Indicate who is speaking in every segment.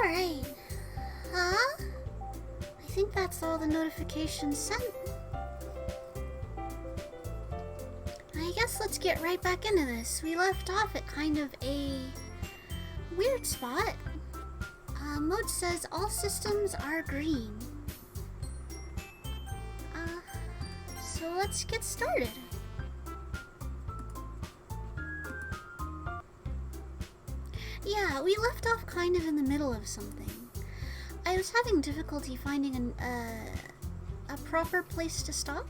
Speaker 1: Alright. Huh? I think that's all the notifications sent. I guess let's get right back into this. We left off at kind of a weird spot. Mode says all systems are green. So let's get started. Yeah, we left off kind of in the middle of something. I was having difficulty finding a proper place to stop.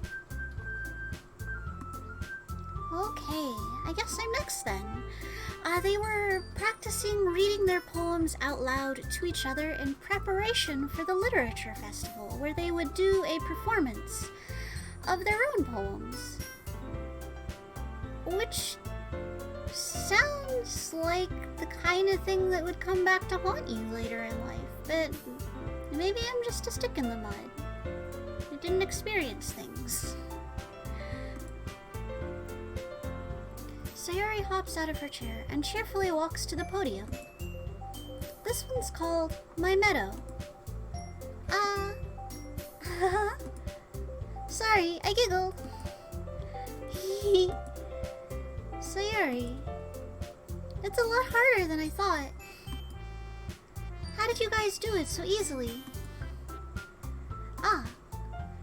Speaker 1: Okay, I guess I'm next then. They were practicing reading their poems out loud to each other in preparation for the literature festival, where they would do a performance of their own poems. Which sounds like the kind of thing that would come back to haunt you later in life, but maybe I'm just a stick in the mud. I didn't experience things. Sayori hops out of her chair and cheerfully walks to the podium. This one's called My Meadow. Sorry, I giggled. Sayori, it's a lot harder than I thought. How did you guys do it so easily?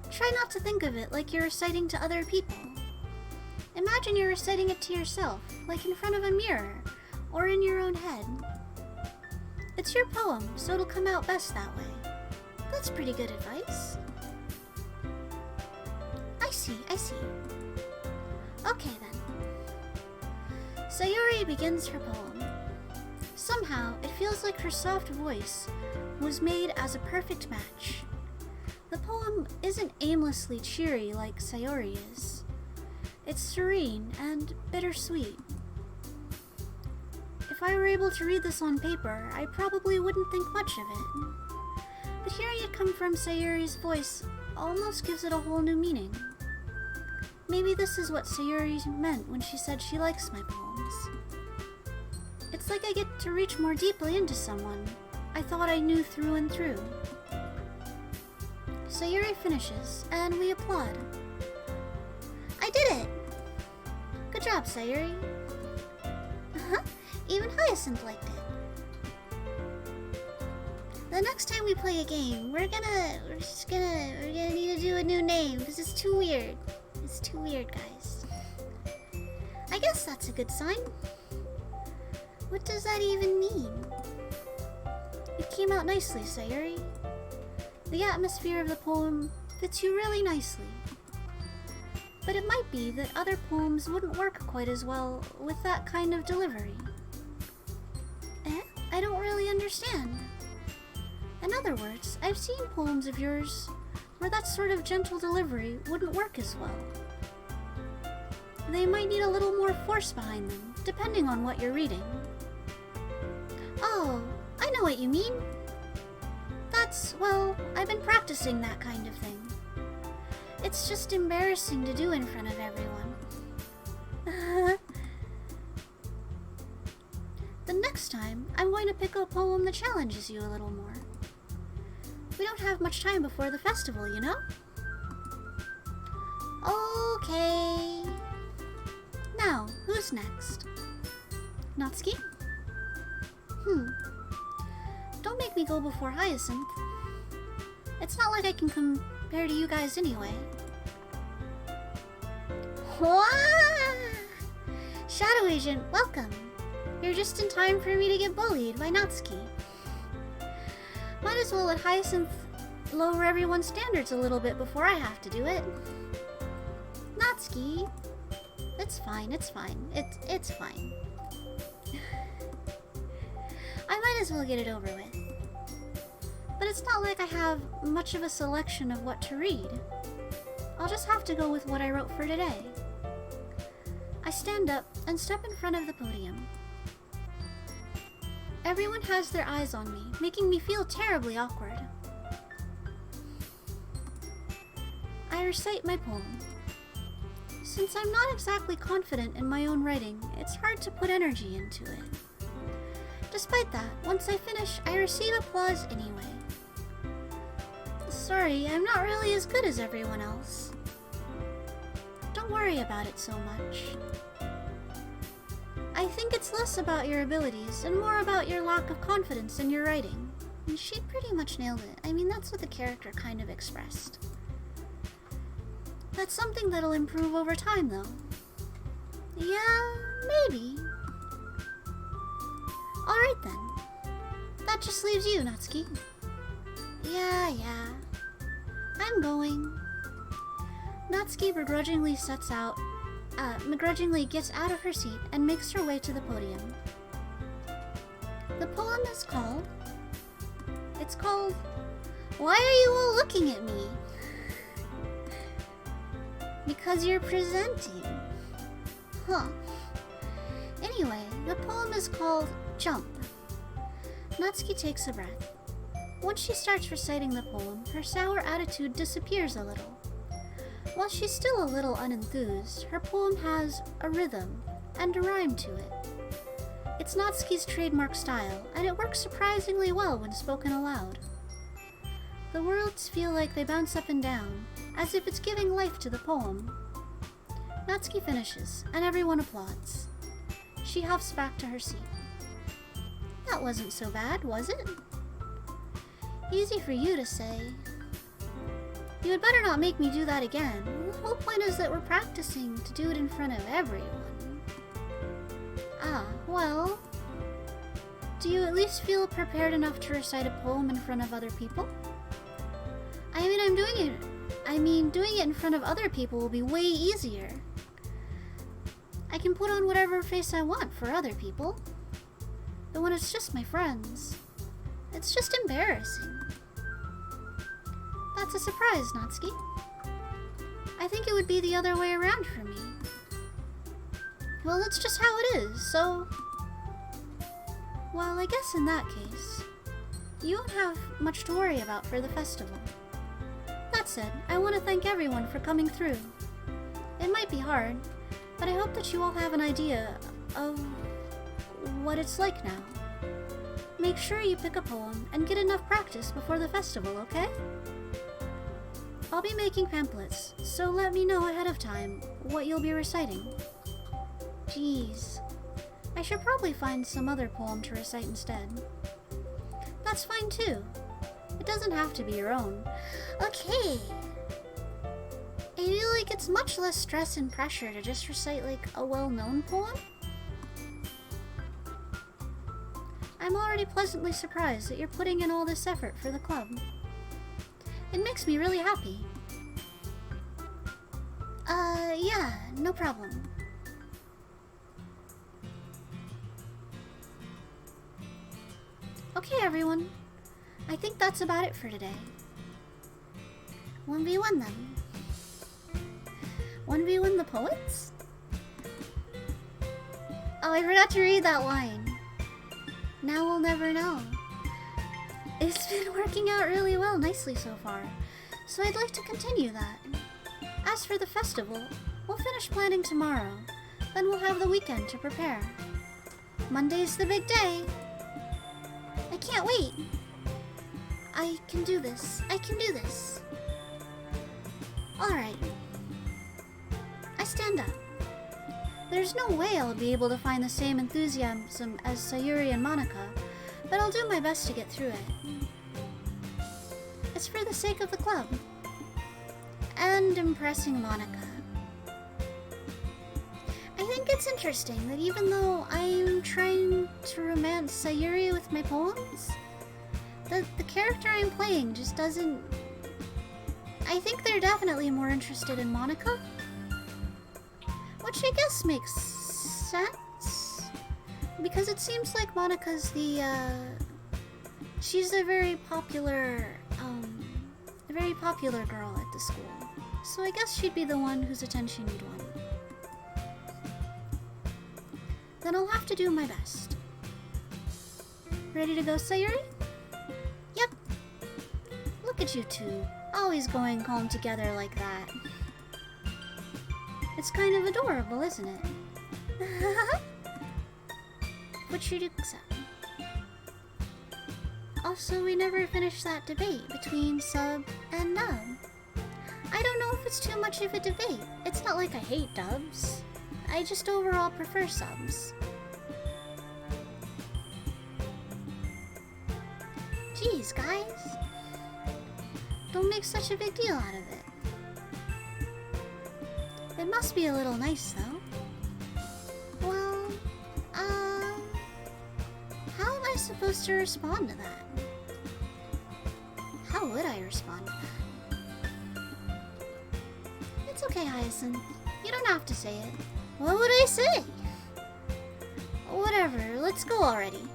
Speaker 1: Try not to think of it like you're reciting to other people. Imagine you're reciting it to yourself, like in front of a mirror, or in your own head. It's your poem, so it'll come out best that way. That's pretty good advice. I see. Okay then. Sayori begins her poem. Somehow, it feels like her soft voice was made as a perfect match. The poem isn't aimlessly cheery like Sayori is. It's serene and bittersweet. If I were able to read this on paper, I probably wouldn't think much of it. But hearing it come from Sayori's voice almost gives it a whole new meaning. Maybe this is what Sayori meant when she said she likes my poems. It's like I get to reach more deeply into someone I thought I knew through and through. Sayori finishes, and we applaud. I did it! Good job, Sayori. Even Hyacinth liked it. The next time we play a game, we're gonna need to do a new name, because it's too weird. It's too weird, guys. I guess that's a good sign. What does that even mean? It came out nicely, Sayori. The atmosphere of the poem fits you really nicely. But it might be that other poems wouldn't work quite as well with that kind of delivery. I don't really understand. In other words, I've seen poems of yours where that sort of gentle delivery wouldn't work as well. They might need a little more force behind them, depending on what you're reading. Oh, I know what you mean. Well, I've been practicing that kind of thing. It's just embarrassing to do in front of everyone. The next time, I'm going to pick a poem that challenges you a little more. We don't have much time before the festival, you know? Okay. Now, who's next? Natsuki? Don't make me go before Hyacinth. It's not like I can compare to you guys anyway. Wah! Shadow Agent, welcome. You're just in time for me to get bullied by Natsuki. Might as well let Hyacinth lower everyone's standards a little bit before I have to do it. Natsuki, it's fine. It's fine. I might as well get it over with. But it's not like I have much of a selection of what to read. I'll just have to go with what I wrote for today. I stand up and step in front of the podium. Everyone has their eyes on me, making me feel terribly awkward. I recite my poem. Since I'm not exactly confident in my own writing, it's hard to put energy into it. Despite that, once I finish, I receive applause anyway. Sorry, I'm not really as good as everyone else. Don't worry about it so much. I think it's less about your abilities and more about your lack of confidence in your writing. And she pretty much nailed it. I mean, that's what the character kind of expressed. That's something that'll improve over time, though. Yeah, maybe. Alright then. That just leaves you, Natsuki. Yeah. I'm going. Natsuki begrudgingly gets out of her seat and makes her way to the podium. The poem is called... It's called... Why are you all looking at me? Because you're presenting. Huh. Anyway, the poem is called Jump. Natsuki takes a breath. Once she starts reciting the poem, her sour attitude disappears a little. While she's still a little unenthused, her poem has a rhythm and a rhyme to it. It's Natsuki's trademark style, and it works surprisingly well when spoken aloud. The words feel like they bounce up and down, as if it's giving life to the poem. Natsuki finishes, and everyone applauds. She huffs back to her seat. That wasn't so bad, was it? Easy for you to say. You had better not make me do that again. The whole point is that we're practicing to do it in front of everyone. Ah, well... Do you at least feel prepared enough to recite a poem in front of other people? Doing it in front of other people will be way easier. I can put on whatever face I want for other people. But when it's just my friends, it's just embarrassing. That's a surprise, Natsuki. I think it would be the other way around for me. Well, that's just how it is, so... Well, I guess in that case, you won't have much to worry about for the festival. That said, I want to thank everyone for coming through. It might be hard, but I hope that you all have an idea of what it's like now. Make sure you pick a poem and get enough practice before the festival, okay? I'll be making pamphlets, so let me know ahead of time what you'll be reciting. Jeez, I should probably find some other poem to recite instead. That's fine too. It doesn't have to be your own. Okay. I feel like it's much less stress and pressure to just recite like a well-known poem. I'm already pleasantly surprised that you're putting in all this effort for the club. It makes me really happy. Yeah, no problem. Okay, everyone. I think that's about it for today. 1v1 then. 1v1 the poets? Oh, I forgot to read that line. Now we'll never know. It's been working out really well, nicely so far, so I'd like to continue that. As for the festival, we'll finish planning tomorrow, then we'll have the weekend to prepare. Monday's the big day. I can't wait. I can do this. I can do this. Alright. I stand up. There's no way I'll be able to find the same enthusiasm as Sayuri and Monica, but I'll do my best to get through it. It's for the sake of the club. And impressing Monica. I think it's interesting that even though I'm trying to romance Sayuri with my poems, the character I'm playing just doesn't... I think they're definitely more interested in Monica. Which I guess makes sense. Because it seems like Monica's she's a very popular girl at the school. So I guess she'd be the one whose attention you'd want. Then I'll have to do my best. Ready to go, Sayuri? Yep. Look at you two, always going calm together like that. It's kind of adorable, isn't it? Put your dukes up. Also, we never finished that debate between sub and dub. I don't know if it's too much of a debate. It's not like I hate dubs. I just overall prefer subs. Jeez, guys. Don't make such a big deal out of it. It must be a little nice, though. Well, how am I supposed to respond to that? How would I respond to that? It's okay, Hyacinth. You don't have to say it. What would I say? Whatever, let's go already.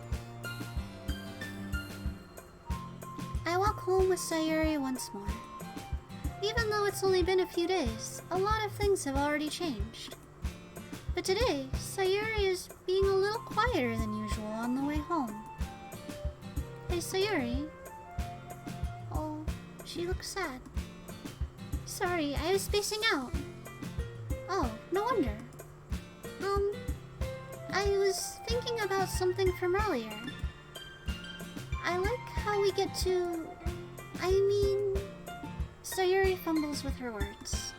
Speaker 1: I walk home with Sayuri once more. Even though it's only been a few days, a lot of things have already changed. But today, Sayuri is being a little quieter than usual on the way home. Hey, Sayuri. Oh, she looks sad. Sorry, I was spacing out. Oh, no wonder. I was thinking about something from earlier. I like how we get to... Sayuri fumbles with her words.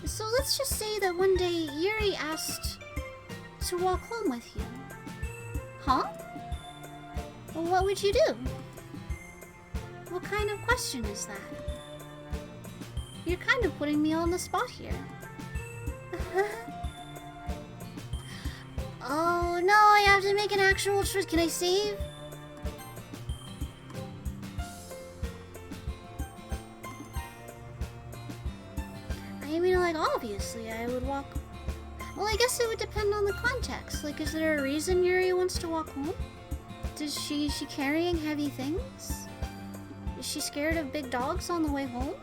Speaker 1: So let's just say that one day Yuri asked to walk home with you. Huh? Well, what would you do? What kind of question is that? You're kind of putting me on the spot here. Oh no, I have to make an actual choice. Can I save? I mean, like, obviously I would walk... Well, I guess it would depend on the context. Like, is there a reason Yuri wants to walk home? Is she carrying heavy things? Is she scared of big dogs on the way home?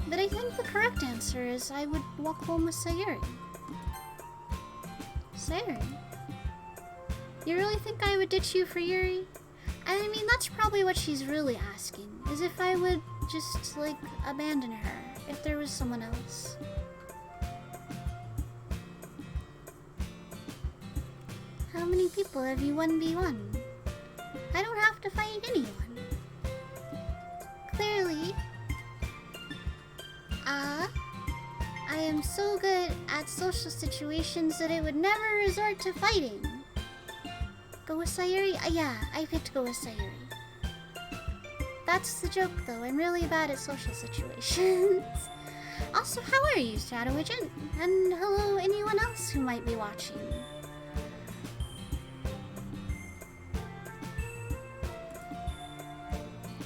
Speaker 1: But I think the correct answer is I would walk home with Sayuri. Sayuri? You really think I would ditch you for Yuri? I mean, that's probably what she's really asking, is if I would just, like, abandon her if there was someone else. How many people have you 1v1? I don't have to fight anyone. Clearly. I am so good at social situations that I would never resort to fighting. Go with Sayuri? Yeah, I picked go with Sayuri. That's the joke, though. I'm really bad at social situations. Also, how are you, Shadow Agent? And hello, anyone else who might be watching.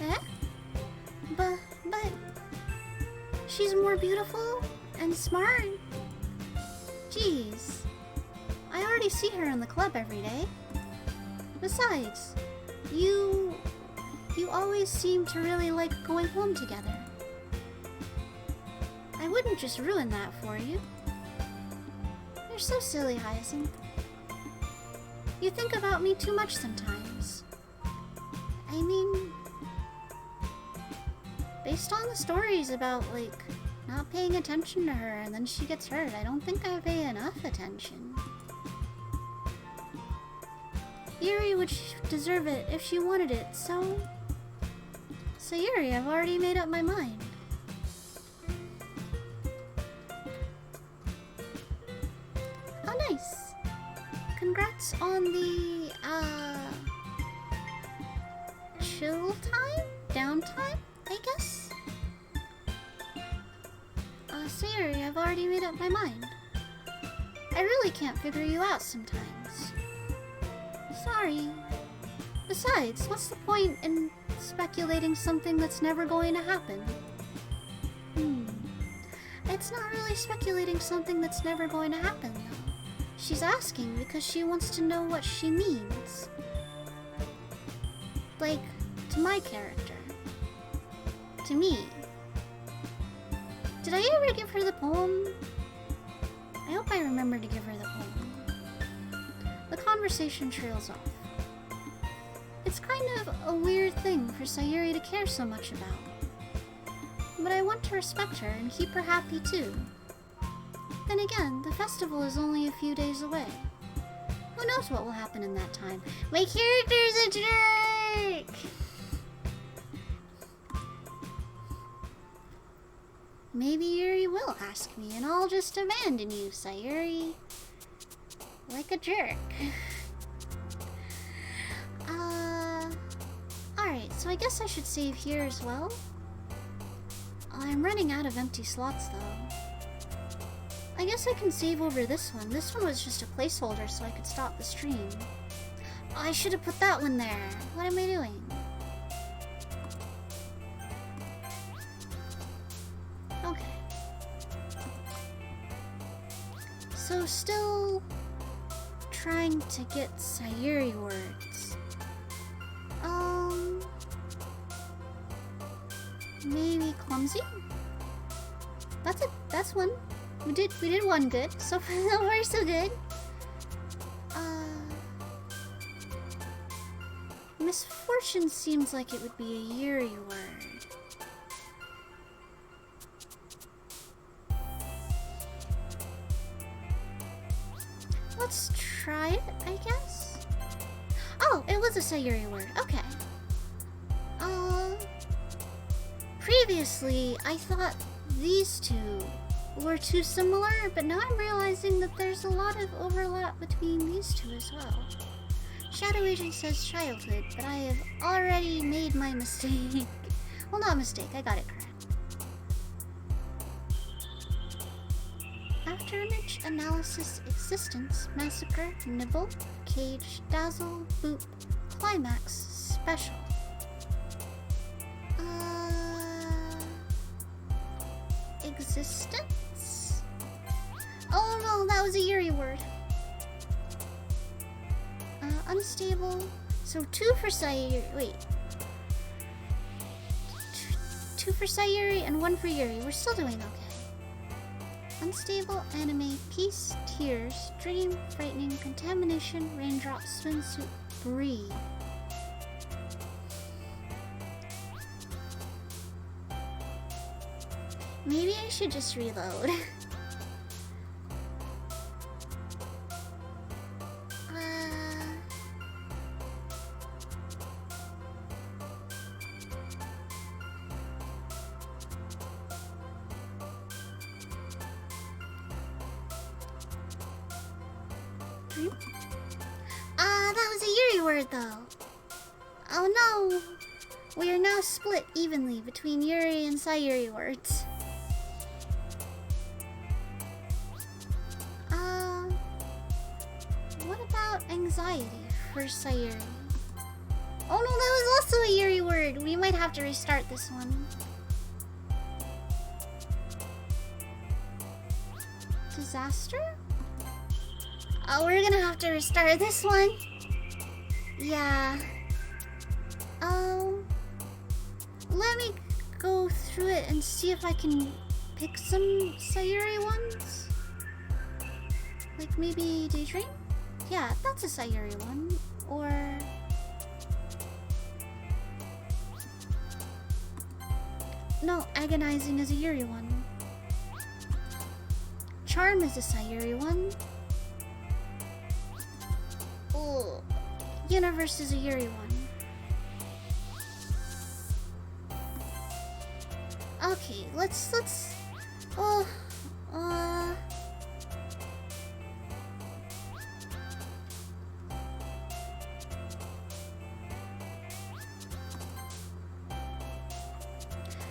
Speaker 1: Eh? But... she's more beautiful and smart. Jeez. I already see her in the club every day. Besides, you always seem to really like going home together. I wouldn't just ruin that for you. You're so silly, Hyacinth. You think about me too much sometimes. I mean, based on the stories about, like, not paying attention to her and then she gets hurt, I don't think I pay enough attention. Yuri would deserve it if she wanted it, so... Sayuri, I've already made up my mind. Oh, nice. Congrats on the, chill time? Downtime, I guess? Sayuri, I've already made up my mind. I really can't figure you out sometimes. Sorry. Besides, what's the point in speculating something that's never going to happen? It's not really speculating something that's never going to happen, though. She's asking because she wants to know what she means. Like, to my character. To me. Did I ever give her the poem? I hope I remember to give her the poem. The conversation trails off. It's kind of a weird thing for Sayuri to care so much about. But I want to respect her and keep her happy too. Then again, the festival is only a few days away. Who knows what will happen in that time? My character's a jerk! Maybe Yuri will ask me, and I'll just abandon you, Sayuri. Like a jerk. Alright, so I guess I should save here as well. I'm running out of empty slots, though. I guess I can save over this one. This one was just a placeholder so I could stop the stream. Oh, I should have put that one there. What am I doing? Okay. So still trying to get Sayuri words. Maybe clumsy? That's one. We did one good. So far so good. Misfortune seems like it would be a Yuri word. Let's try it, I guess. Oh, it was a Sayuri word. Okay. Previously, I thought these two were too similar, but now I'm realizing that there's a lot of overlap between these two as well. Shadow Agent says childhood, but I have already made my mistake. Well, not mistake, I got it correct. After image analysis, existence, massacre, nibble, cage, dazzle, boop, climax, special. Existence? Oh no, that was a Yuri word. Unstable. So 2 for Sayuri. Wait. 2 for Sayuri and 1 for Yuri. We're still doing okay. Unstable, anime, peace, tears, dream, frightening, contamination, raindrop, swimsuit, breathe. Maybe I should just reload. That was a Yuri word though. Oh no! We are now split evenly between Yuri and Sayuri words. What about anxiety for Sayuri? Oh no, that was also a Yuri word. We might have to restart this one. Disaster? Oh, we're gonna have to restart this one. Yeah. Let me go through it and see if I can pick some Sayuri ones. Like maybe Daydream? Yeah, that's a Sayuri one. Or... no, Agonizing is a Yuri one. Charm is a Sayuri one. Oh, Universe is a Yuri one. Okay, let's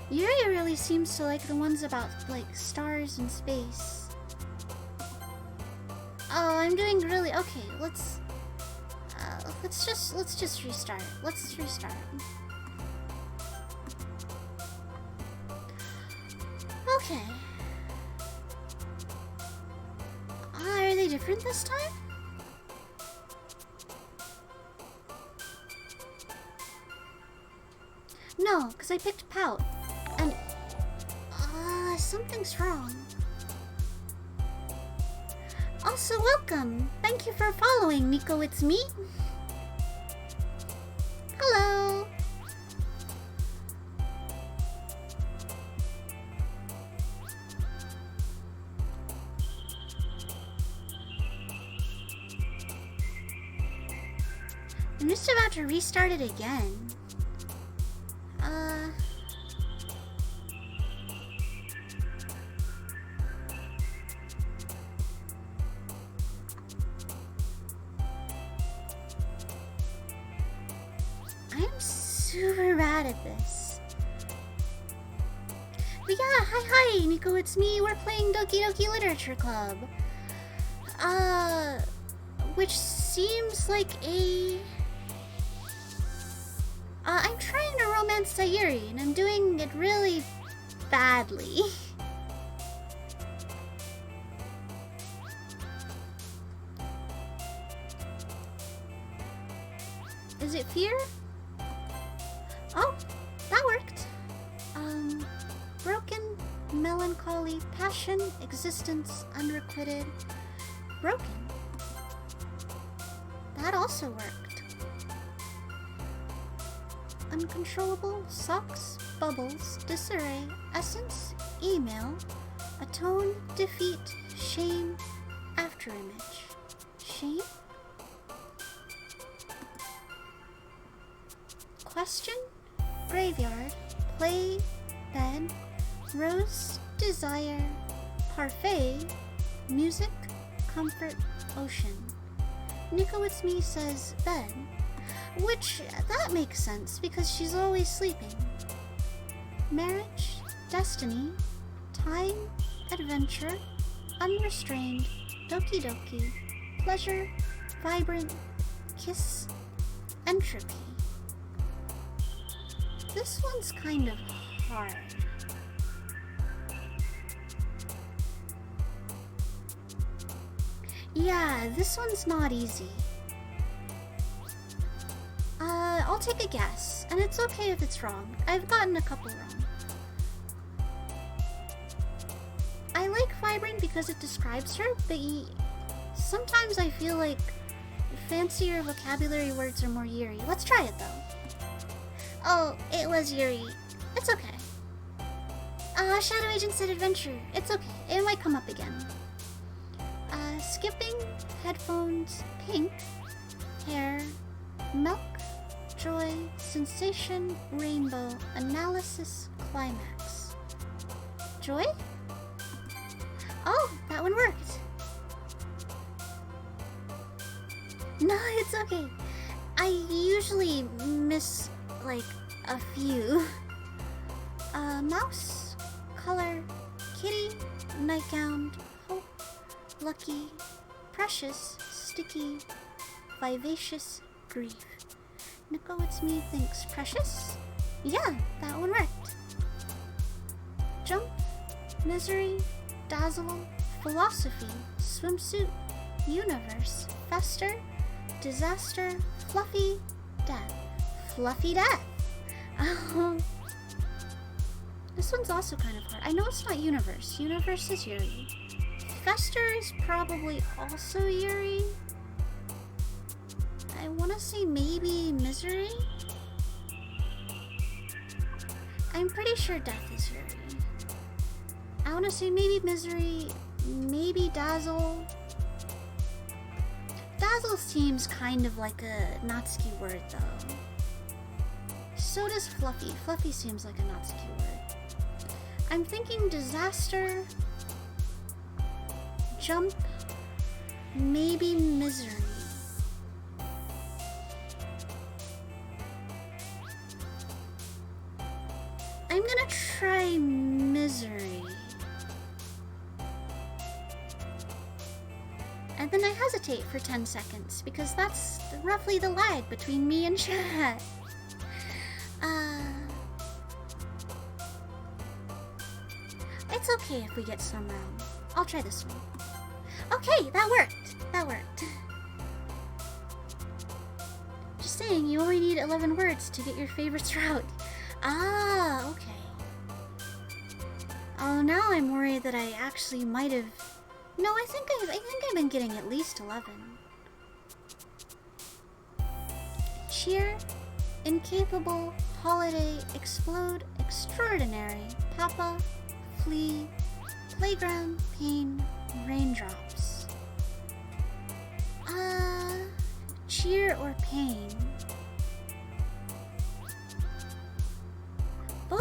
Speaker 1: Yuri really seems to like the ones about like stars and space. Oh, I'm doing really okay. Let's just restart. Let's restart. Okay. Are they different this time? No, because I picked Pout. And... something's wrong. Also, welcome! Thank you for following, Nico, it's me. Hello! I'm just about to restart it again. I'm super bad at this. But yeah, hi, Nico, it's me. We're playing Doki Doki Literature Club. Which seems like a... I'm trying to romance Sayuri, and I'm doing it really badly. Is it fear? Oh, that worked. Broken, melancholy, passion, existence, unrequited, broken. That also worked. Uncontrollable, socks, bubbles, disarray, essence, email, atone, defeat, shame, afterimage. Shame? Question, graveyard, play, bed, rose, desire, parfait, music, comfort, ocean. Nico It's Me says bed, which that makes sense because she's always sleeping. Marriage, destiny, time, adventure, unrestrained, doki doki, pleasure, vibrant, kiss, entropy. This one's kind of hard. Yeah, this one's not easy. I'll take a guess, and it's okay if it's wrong. I've gotten a couple wrong. I like vibrant because it describes her, but sometimes I feel like fancier vocabulary words are more Yuri. Let's try it though. Oh, it was Yuri. It's okay. Shadow Agent said adventure. It's okay. It might come up again. Skipping, headphones, pink, hair, milk, joy, sensation, rainbow, analysis, climax. Joy? Oh, that one worked. No, it's okay. I usually miss, like, a few. Mouse, color, kitty, nightgown, hope, lucky, precious, sticky, vivacious, grief. Nico It's Me thinks precious? Yeah, that one worked. Jump, misery, dazzle, philosophy, swimsuit, universe, fester, disaster, fluffy, death. Fluffy death. This one's also kind of hard. I know it's not universe. Universe is Yuri. Fester is probably also Yuri. I want to say maybe misery. I'm pretty sure death is Yuri. I want to say maybe misery, maybe dazzle. Dazzle seems kind of like a Natsuki word though. So does fluffy. Fluffy seems like a Natsuki word. I'm thinking disaster, jump, maybe misery. I'm gonna try misery. And then I hesitate for 10 seconds because that's roughly the lag between me and chat. It's okay if we get some wrong. I'll try this one. Okay, that worked. That worked. Just saying, you only need 11 words to get your favorites right. Ah, okay. Oh, now I'm worried that I actually might have... No, I think I've been getting at least 11. Cheer, incapable, holiday, explode, extraordinary, papa, flee, playground, pain, raindrops. Cheer or pain?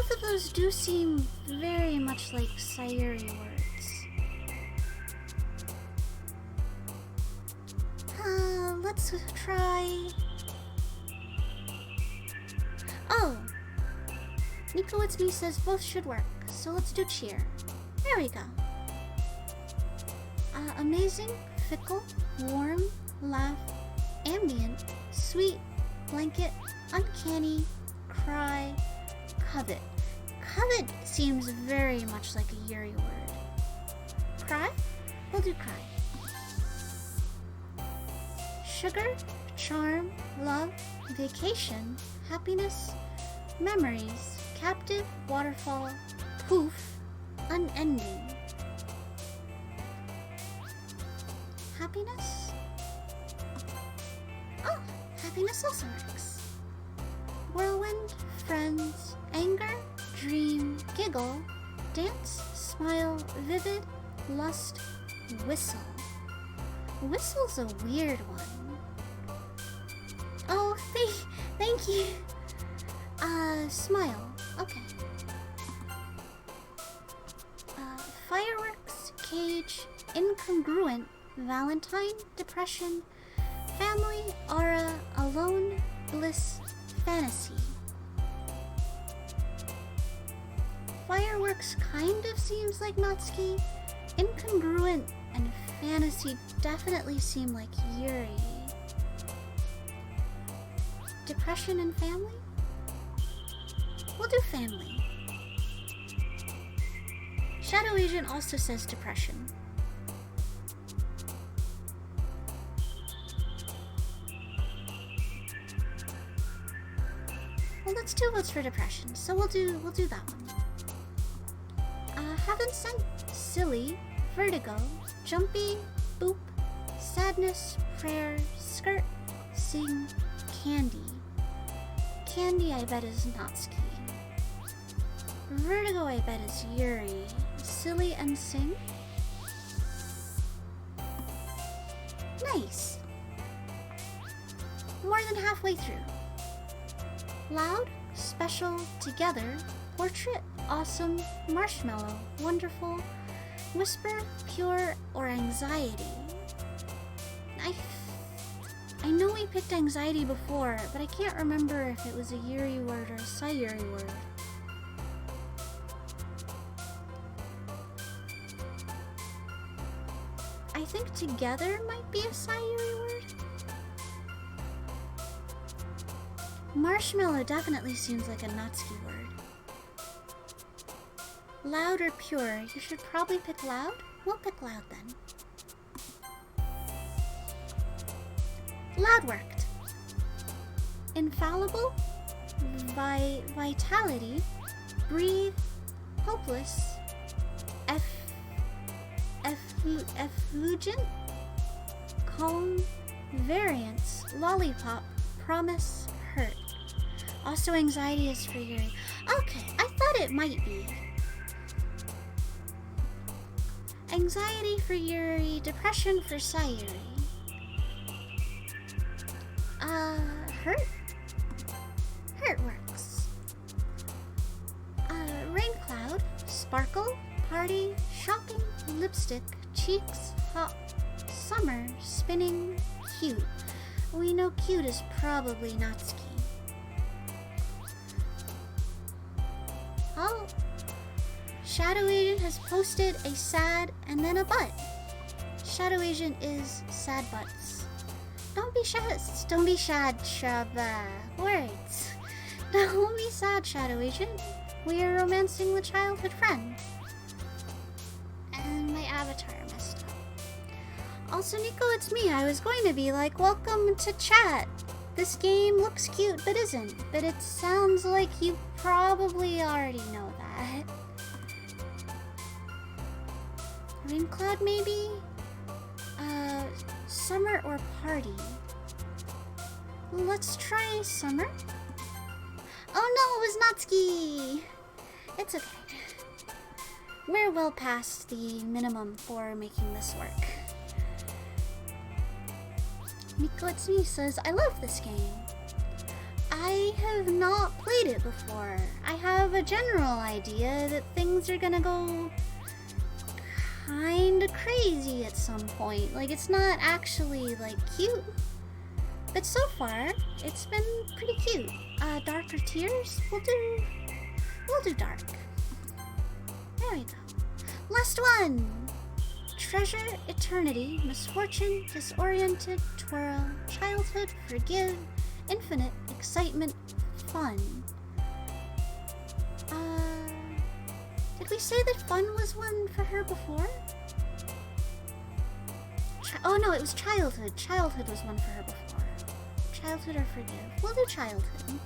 Speaker 1: both of those do seem very much like Sayuri words. Let's try... Oh! Nico It's Me says both should work, so let's do cheer. There we go. Amazing, fickle, warm, laugh, ambient, sweet, blanket, uncanny, cry, covet. Covet seems very much like a Yuri word. Cry? We'll do cry. Sugar, charm, love, vacation, happiness, memories, captive, waterfall, poof, unending. Happiness? Oh, happiness also works. Whirlwind, friends, anger, dream, giggle, dance, smile, vivid, lust, whistle. Whistle's a weird one. Oh, thank you. Smile. Okay. Fireworks, cage, incongruent, Valentine, depression, family, aura, alone, bliss, fantasy. Fireworks kind of seems like Natsuki. Incongruent and fantasy definitely seem like Yuri. Depression and family? We'll do family. Shadow Agent also says depression. Well, let's do votes for depression, so we'll do that one. Heaven Sent, silly, vertigo, jumpy, boop, sadness, prayer, skirt, sing, candy. Candy, I bet, is Natsuki. Vertigo, I bet, is Yuri. Silly and sing? Nice. More than halfway through. Loud, special, together, portrait, awesome, marshmallow, wonderful, whisper, pure, or anxiety. I know we picked anxiety before, but I can't remember if it was a Yuri word or a Sayuri word. I think together might be a Sayuri word. Marshmallow definitely seems like a Natsuki word. Loud or pure? You should probably pick loud. We'll pick loud then. Loud worked. Infallible, vitality, breathe, hopeless, effulgent, calm, variance, lollipop, promise, hurt. Also anxiety is for Yuri. Okay, I thought it might be. Anxiety for Yuri, depression for Sayuri. Hurt? Hurt works. Rain cloud, sparkle, party, shopping, lipstick, cheeks, hot, summer, spinning, cute. We know cute is probably Natsuki. Oh, Shadow Agent has posted a sad and then a butt. Shadow Agent is sad butts. Don't be sad, words. Don't be sad, Shadow Agent. We are romancing the childhood friend. And my avatar messed up. Also, Nico, it's me. I was going to be like, welcome to chat. This game looks cute, but isn't. But it sounds like you probably already know that. Rain cloud, maybe? Summer or party? Let's try summer. Oh no, it was Natsuki! It's okay. We're well past the minimum for making this work. Miko It's Me says, I love this game. I have not played it before. I have a general idea that things are gonna go kinda crazy at some point. Like, it's not actually, like, cute. But so far, it's been pretty cute. Darker tears? We'll do dark. There we go. Last one! Treasure, eternity, misfortune, disoriented, twirl, childhood, forgive, infinite, excitement, fun. Did we say that fun was one for her before? Oh no, it was childhood. Childhood was one for her before. Childhood or forgive. We'll do childhood.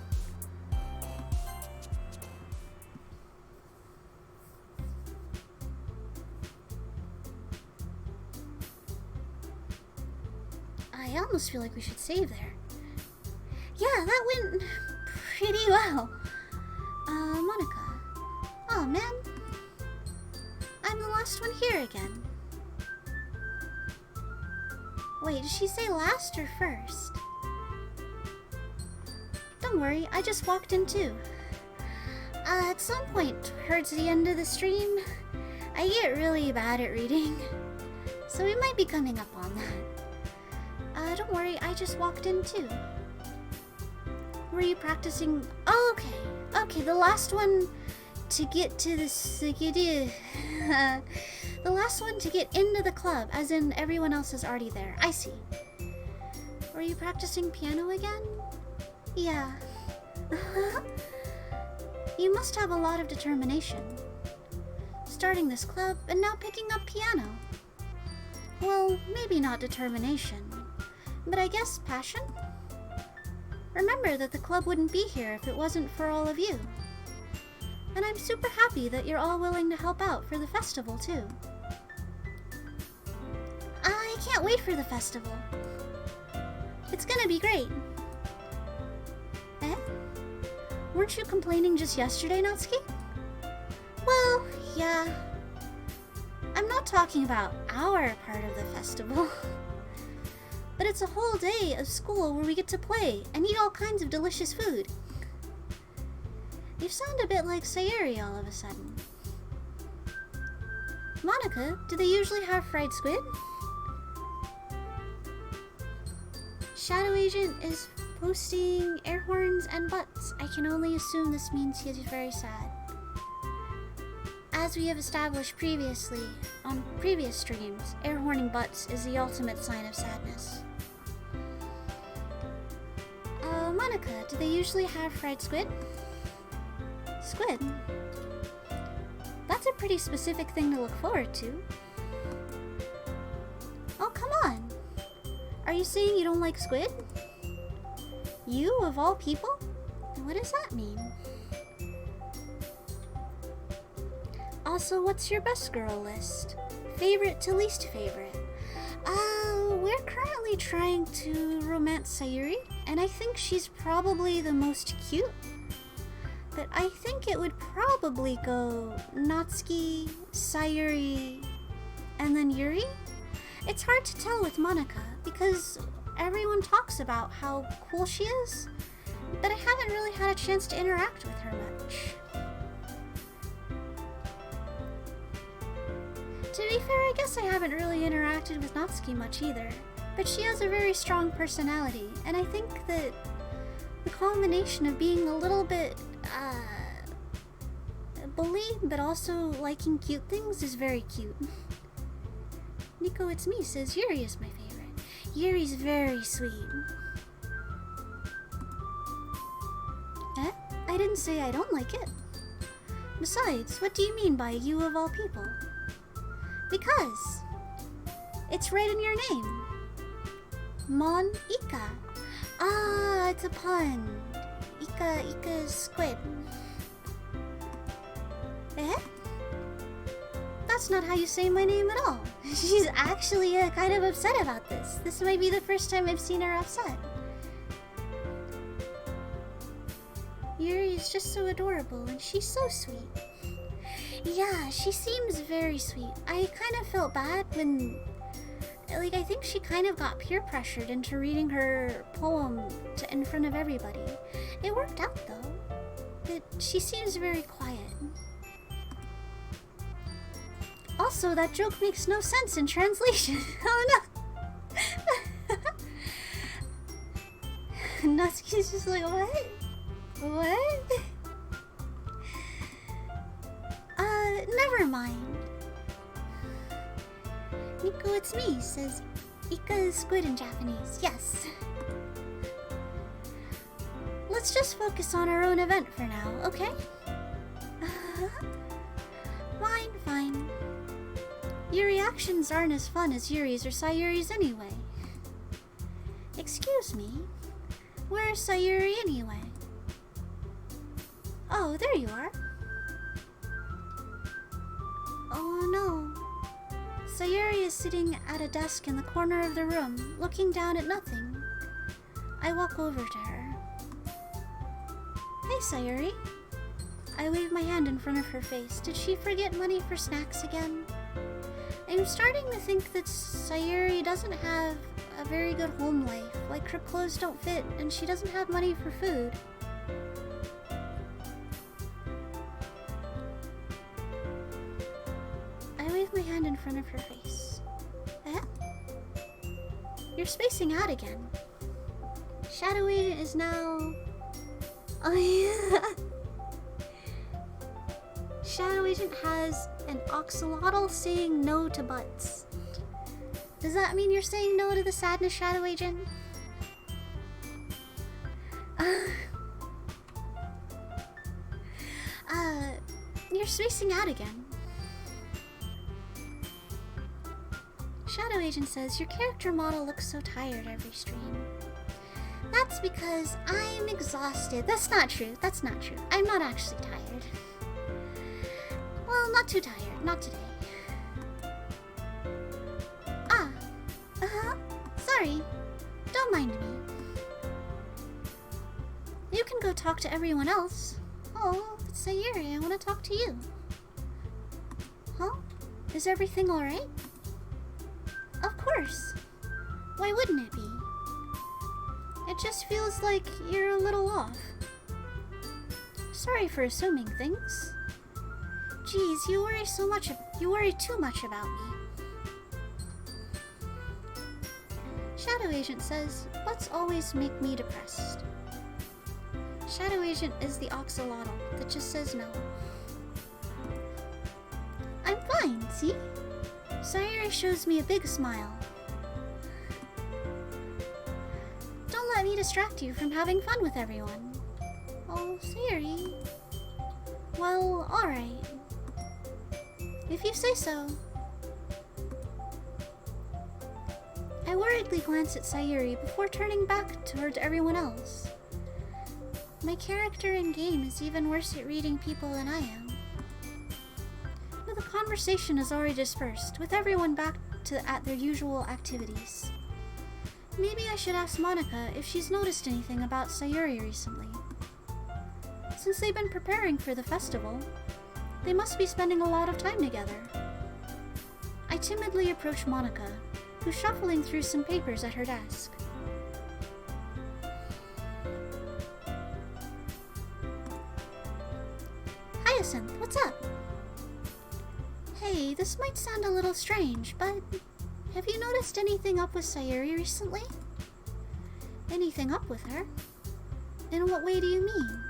Speaker 1: I almost feel like we should save there. Yeah, that went pretty well. Monica. Oh man. I'm the last one here again. Wait, did she say last or first? Don't worry, I just walked in too. At some point towards the end of the stream, I get really bad at reading. So we might be coming up on that. Don't worry, I just walked in too. Were you practicing? Oh, okay. Okay, the last one to get to the the last one to get into the club, as in everyone else is already there. I see. Were you practicing piano again? Yeah. You must have a lot of determination. Starting this club and now picking up piano. Well, maybe not determination, but I guess passion? Remember that the club wouldn't be here if it wasn't for all of you. And I'm super happy that you're all willing to help out for the festival, too. I can't wait for the festival. It's gonna be great. Eh? Weren't you complaining just yesterday, Natsuki? Well, yeah. I'm not talking about our part of the festival. But it's a whole day of school where we get to play and eat all kinds of delicious food. You sound a bit like Sayuri all of a sudden. Monica, do they usually have fried squid? Shadow Agent is posting air horns and butts. I can only assume this means he is very sad. As we have established previously on previous streams, air horning butts is the ultimate sign of sadness. Monica, do they usually have fried squid? Squid? That's a pretty specific thing to look forward to. Oh, come on! Are you saying you don't like squid? You, of all people? What does that mean? Also, what's your best girl list? Favorite to least favorite? We're currently trying to romance Sayuri, and I think she's probably the most cute. But I think it would probably go Natsuki, Sayuri, and then Yuri? It's hard to tell with Monica, because everyone talks about how cool she is, but I haven't really had a chance to interact with her much. To be fair, I guess I haven't really interacted with Natsuki much either, but she has a very strong personality, and I think that the combination of being a little bit, bully, but also liking cute things is very cute. Nico, it's me, says Yuri is my favorite. Yuri's very sweet. Eh? I didn't say I don't like it. Besides, what do you mean by you of all people? Because it's right in your name. Mon Ika. Ah, it's a pun. Ika is squid. Eh? That's not how you say my name at all. She's actually kind of upset about this. This might be the first time I've seen her upset. Yuri is just so adorable and she's so sweet. Yeah, she seems very sweet. I kind of felt bad when, I think she kind of got peer pressured into reading her poem in front of everybody. It worked out, though. But she seems very quiet. Also, that joke makes no sense in translation. Oh no! Natsuki's just like, what? What? Never mind. Nico, it's me, says Ika is squid in Japanese. Yes. Let's just focus on our own event for now, okay? Fine, fine. Your reactions aren't as fun as Yuri's or Sayuri's anyway. Excuse me? Where's Sayuri anyway? Oh, there you are. Oh no. Sayuri is sitting at a desk in the corner of the room, looking down at nothing. I walk over to her. Hey, Sayuri. I wave my hand in front of her face. Did she forget money for snacks again? I'm starting to think that Sayuri doesn't have a very good home life, like her clothes don't fit and she doesn't have money for food. I wave my hand in front of her face. Eh? You're spacing out again. Shadow Agent is now... Oh yeah! Shadow Agent has an axolotl saying no to butts. Does that mean you're saying no to the sadness, Shadow Agent? You're spacing out again. Shadow Agent says, your character model looks so tired every stream. That's because I'm exhausted. That's not true. That's not true. I'm not actually tired. Well, not too tired. Not today. Sorry. Don't mind me. You can go talk to everyone else. Oh, it's Sayuri. I want to talk to you. Huh? Is everything alright? Of course. Why wouldn't it be? It just feels like you're a little off. Sorry for assuming things. Geez, you worry too much about me. Shadow Agent says, butts always make me depressed. Shadow Agent is the axolotl that just says no. I'm fine, see? Sayuri shows me a big smile. Don't let me distract you from having fun with everyone. Oh, Sayuri. Well, alright. If you say so. I worriedly glance at Sayuri before turning back towards everyone else. My character in game is even worse at reading people than I am. But the conversation is already dispersed, with everyone back at their usual activities. Maybe I should ask Monica if she's noticed anything about Sayuri recently. Since they've been preparing for the festival, they must be spending a lot of time together. I timidly approach Monica, who's shuffling through some papers at her desk. Hyacinth, what's up? Hey, this might sound a little strange, but have you noticed anything up with Sayuri recently? Anything up with her? In what way do you mean?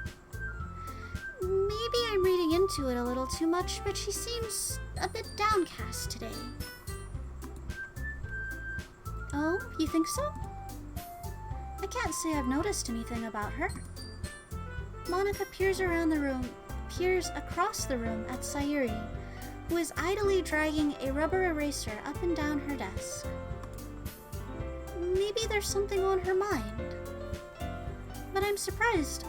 Speaker 1: Maybe I'm reading into it a little too much, but she seems a bit downcast today. Oh, you think so? I can't say I've noticed anything about her. Monica peers across the room at Sayuri, who is idly dragging a rubber eraser up and down her desk. Maybe there's something on her mind. But I'm surprised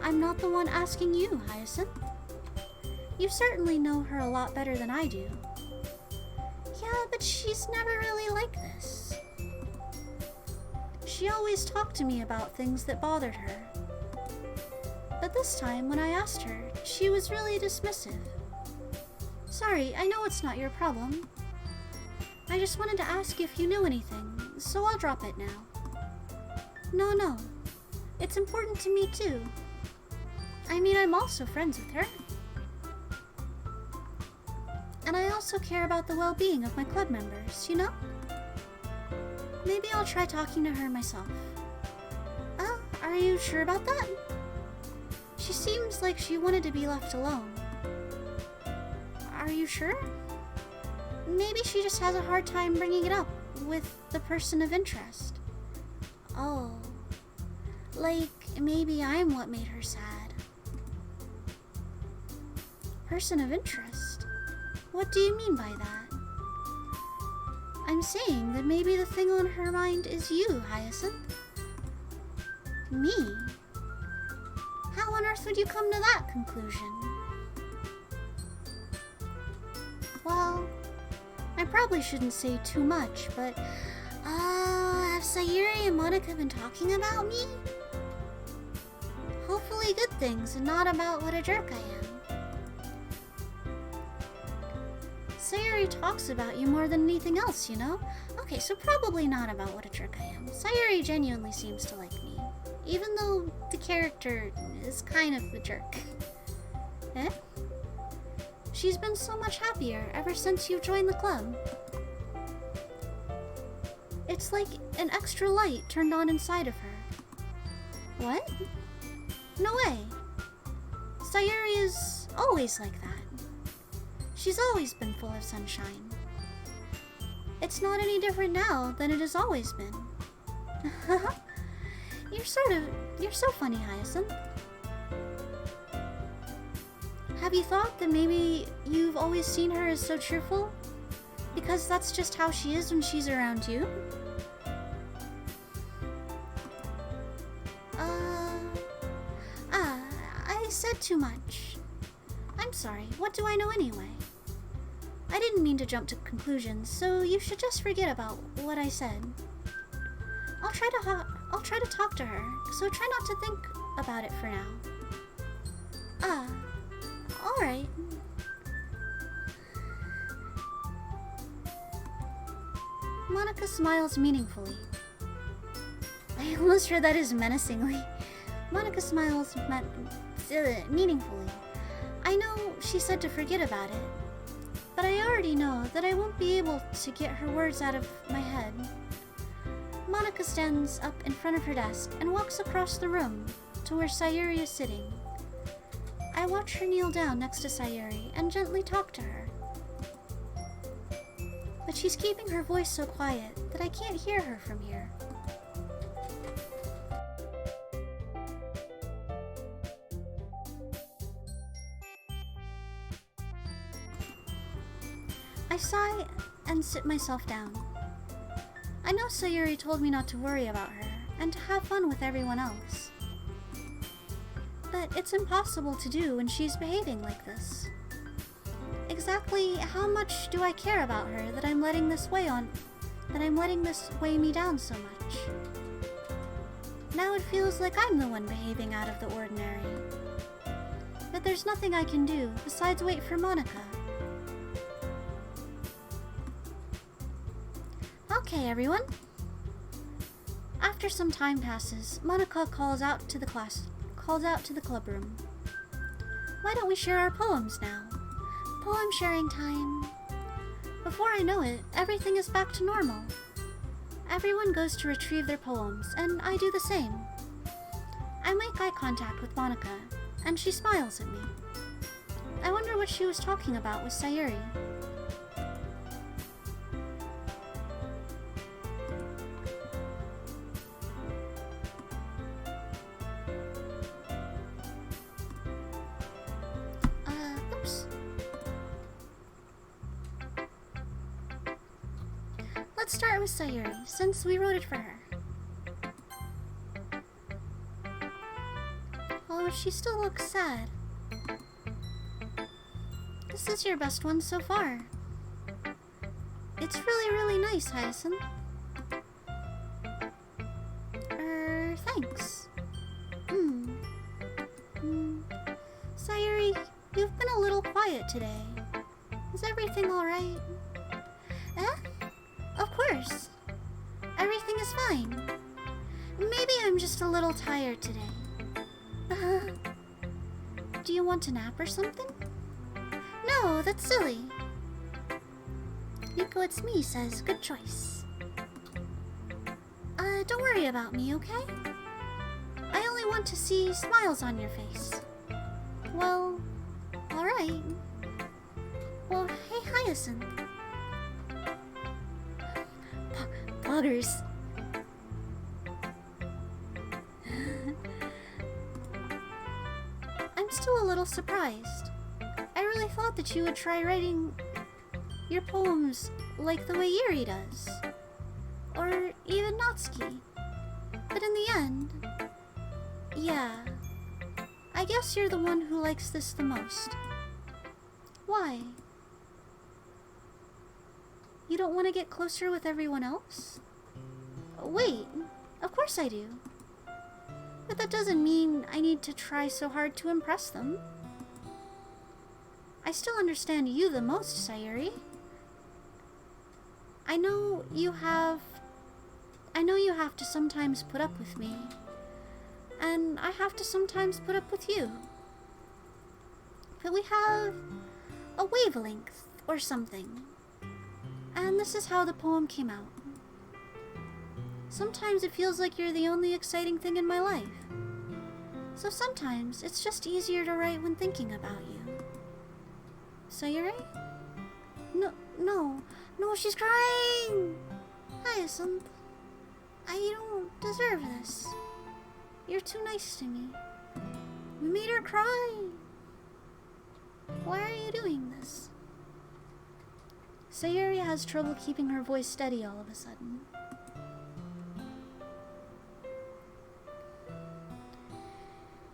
Speaker 1: I'm not the one asking you, Hyacinth. You certainly know her a lot better than I do. Yeah, but she's never really like this. She always talked to me about things that bothered her. But this time, when I asked her, she was really dismissive. Sorry, I know it's not your problem. I just wanted to ask if you knew anything, so I'll drop it now. No. It's important to me too. I mean, I'm also friends with her. And I also care about the well-being of my club members, you know? Maybe I'll try talking to her myself. Are you sure about that? She seems like she wanted to be left alone. Are you sure? Maybe she just has a hard time bringing it up with the person of interest. Oh. Like, maybe I'm what made her sad. Person of interest? What do you mean by that? I'm saying that maybe the thing on her mind is you, Hyacinth. Me? How on earth would you come to that conclusion? Well, I probably shouldn't say too much, but, have Sayuri and Monica been talking about me? Hopefully good things and not about what a jerk I am. Sayuri talks about you more than anything else, you know? Okay, so probably not about what a jerk I am. Sayuri genuinely seems to like me, even though the character is kind of a jerk. Eh? She's been so much happier ever since you joined the club. It's like an extra light turned on inside of her. What? No way. Sayuri is always like that. She's always been full of sunshine. It's not any different now than it has always been. You're so funny, Hyacinth. Have you thought that maybe you've always seen her as so cheerful? Because that's just how she is when she's around you? I said too much. I'm sorry, what do I know anyway? I didn't mean to jump to conclusions, so you should just forget about what I said. I'll try to talk to her, so try not to think about it for now. Alright. Monica smiles meaningfully. I almost heard that as menacingly. Monica smiles meaningfully. I know she said to forget about it, but I already know that I won't be able to get her words out of my head. Monica stands up in front of her desk and walks across the room to where Sayuri is sitting. I watch her kneel down next to Sayuri and gently talk to her. But she's keeping her voice so quiet that I can't hear her from here. I sigh and sit myself down. I know Sayuri told me not to worry about her and to have fun with everyone else. But it's impossible to do when she's behaving like this. Exactly how much do I care about her that I'm letting this weigh me down so much? Now it feels like I'm the one behaving out of the ordinary. But there's nothing I can do besides wait for Monica. Okay, everyone. After some time passes, Monica calls out to the club room. Why don't we share our poems now? Poem sharing time. Before I know it, everything is back to normal. Everyone goes to retrieve their poems, and I do the same. I make eye contact with Monica, and she smiles at me. I wonder what she was talking about with Sayuri. Oops. Let's start with Sayuri, since we wrote it for her. Oh, she still looks sad. This is your best one so far. It's really, really nice, Hyacinth. Thanks. Sayuri, you've been a little quiet today. Is everything alright? Of course. Everything is fine. Maybe I'm just a little tired today. Do you want a nap or something? No, that's silly. Nico, it's me, says, good choice. Don't worry about me, okay? I only want to see smiles on your face. Well, alright. Well, hey, Hyacinth. Buggers. I'm still a little surprised. I really thought that you would try writing your poems like the way Yuri does. Or even Natsuki. But in the end, yeah, I guess you're the one who likes this the most. Why? You don't want to get closer with everyone else? Wait, of course I do. But that doesn't mean I need to try so hard to impress them. I still understand you the most, Sayuri. I know you have to sometimes put up with me. And I have to sometimes put up with you. But we have a wavelength or something. And this is how the poem came out. Sometimes it feels like you're the only exciting thing in my life. So sometimes it's just easier to write when thinking about you. Sayuri? No, she's crying! Hyacinth, I don't deserve this. You're too nice to me. We made her cry. Why are you doing this? Sayuri has trouble keeping her voice steady all of a sudden.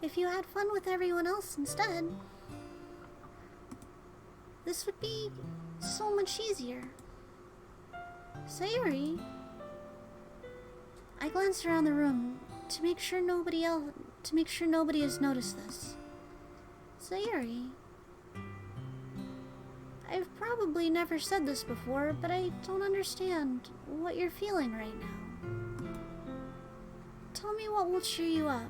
Speaker 1: If you had fun with everyone else instead, this would be so much easier. Sayuri? I glanced around the room to make sure nobody has noticed this. Sayuri, I've probably never said this before, but I don't understand what you're feeling right now. Tell me what will cheer you up.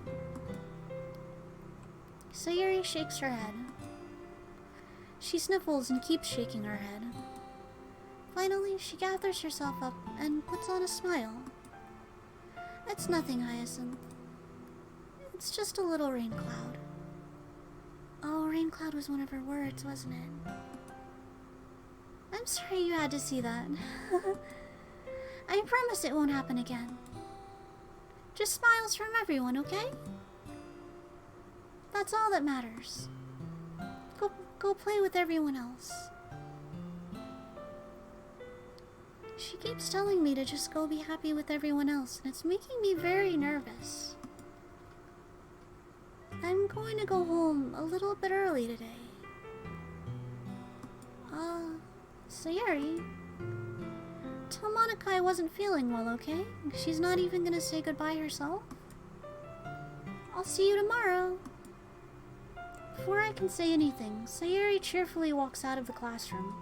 Speaker 1: Sayuri shakes her head. She sniffles and keeps shaking her head. Finally, she gathers herself up and puts on a smile. It's nothing, Hyacinth. It's just a little rain cloud. Oh, rain cloud was one of her words, wasn't it? I'm sorry you had to see that. I promise it won't happen again. Just smiles from everyone, okay? That's all that matters. Go play with everyone else. She keeps telling me to just go be happy with everyone else, and it's making me very nervous. I'm going to go home a little bit early today. Sayuri, tell Monica I wasn't feeling well, okay? She's not even gonna say goodbye herself. I'll see you tomorrow. Before I can say anything, Sayuri cheerfully walks out of the classroom,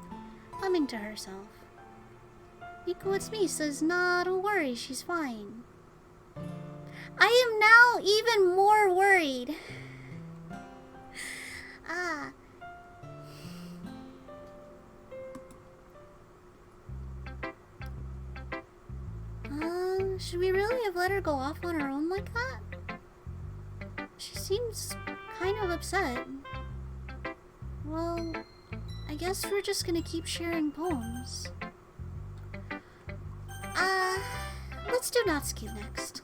Speaker 1: humming to herself. Nico, it's me, says, nah, don't worry, she's fine. I am now even more worried. Should we really have let her go off on her own like that? She seems kind of upset. Well, I guess we're just gonna keep sharing poems. Let's do Natsuki next.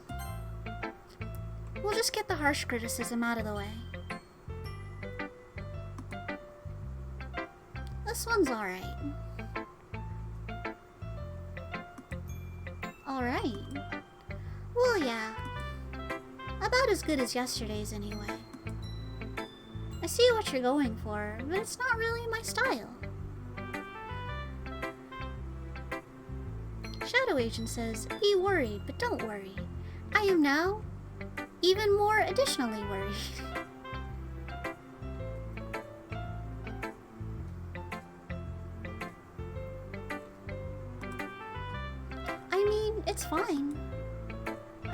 Speaker 1: We'll just get the harsh criticism out of the way. This one's alright. Alright. Well, yeah. About as good as yesterday's anyway. I see what you're going for, but it's not really my style. Shadow Agent says, be worried, but don't worry. I am now even more additionally worried. I mean, it's fine.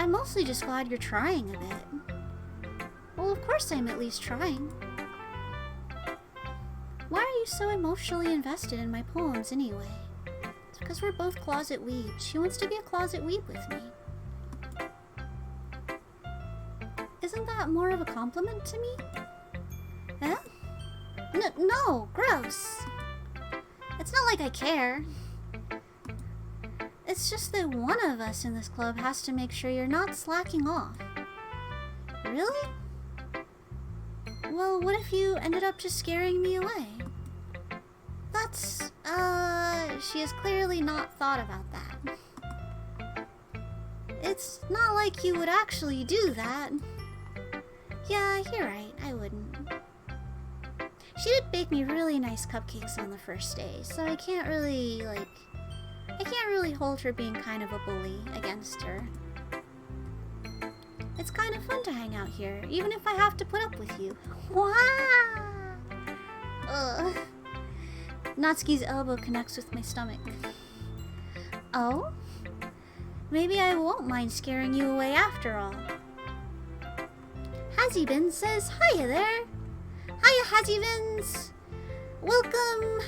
Speaker 1: I'm also mostly just glad you're trying a bit. Well, of course I'm at least trying. Why are you so emotionally invested in my poems anyway? It's because we're both closet weebs. She wants to be a closet weeb with me. Isn't that more of a compliment to me? Huh? No, gross. It's not like I care. It's just that one of us in this club has to make sure you're not slacking off. Really? Well, what if you ended up just scaring me away? That's, she has clearly not thought about that. It's not like you would actually do that. Yeah, you're right, I wouldn't. She did bake me really nice cupcakes on the first day, so I can't really hold her being kind of a bully against her. It's kind of fun to hang out here, even if I have to put up with you. Wow! Ugh. Natsuki's elbow connects with my stomach. Oh? Maybe I won't mind scaring you away after all. Hazibin says hiya there. Hiya, Hazibins! Welcome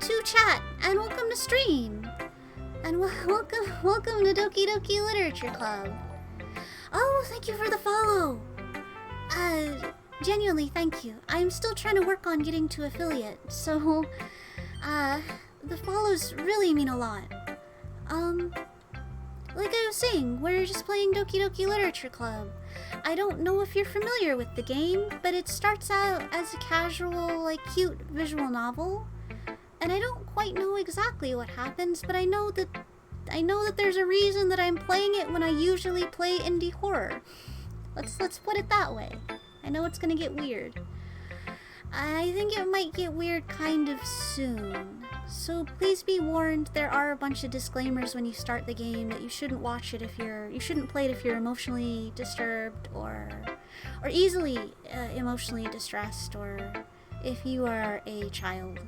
Speaker 1: to chat, and welcome to stream. And welcome to Doki Doki Literature Club. Oh, thank you for the follow. Genuinely, thank you. I'm still trying to work on getting to affiliate, so, the follows really mean a lot. Like I was saying, we're just playing Doki Doki Literature Club. I don't know if you're familiar with the game, but it starts out as a casual, cute visual novel. And I don't quite know exactly what happens, but I know that there's a reason that I'm playing it when I usually play indie horror. Let's put it that way. I know it's gonna get weird. I think it might get weird kind of soon. So please be warned, there are a bunch of disclaimers when you start the game that you shouldn't watch it you shouldn't play it if you're emotionally disturbed or easily emotionally distressed, or if you are a child.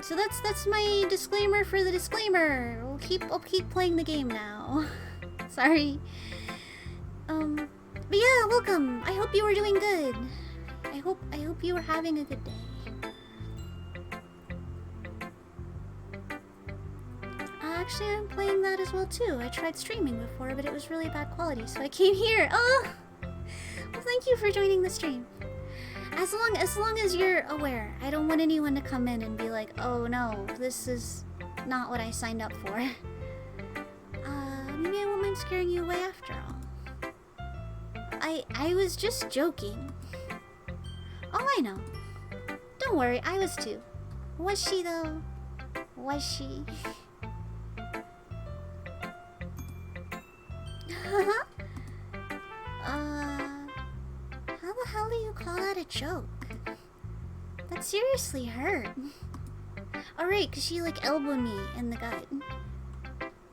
Speaker 1: So that's my disclaimer for the disclaimer. I'll keep playing the game now. Sorry. But yeah, welcome. I hope you were doing good. I hope you were having a good day. Actually, I'm playing that as well too. I tried streaming before, but it was really bad quality, so I came here. Oh, well, thank you for joining the stream. As long as you're aware, I don't want anyone to come in and be like, oh no, this is not what I signed up for. Maybe I won't mind scaring you away after all. I was just joking. Oh, I know. Don't worry, I was too. Was she though? Was she? How the hell do you call that a joke? That seriously hurt. Alright, cause she elbowed me in the gut.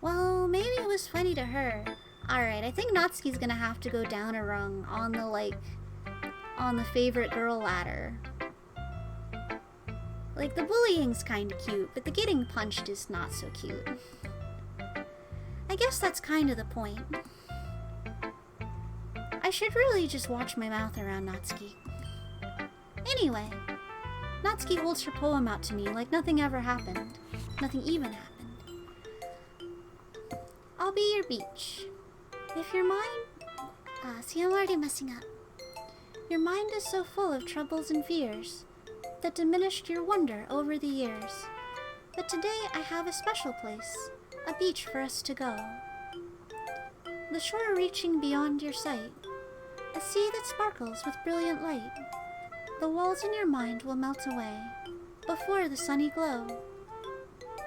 Speaker 1: Well, maybe it was funny to her. Alright, I think Natsuki's gonna have to go down a rung on the favorite girl ladder. The bullying's kinda cute, but the getting punched is not so cute. I guess that's kind of the point. I should really just watch my mouth around Natsuki. Anyway, Natsuki holds her poem out to me like nothing ever happened. Nothing even happened. I'll be your beach. If you're mine... see, I'm already messing up. Your mind is so full of troubles and fears that diminished your wonder over the years. But today I have a special place, a beach for us to go. The shore reaching beyond your sight, a sea that sparkles with brilliant light. The walls in your mind will melt away before the sunny glow.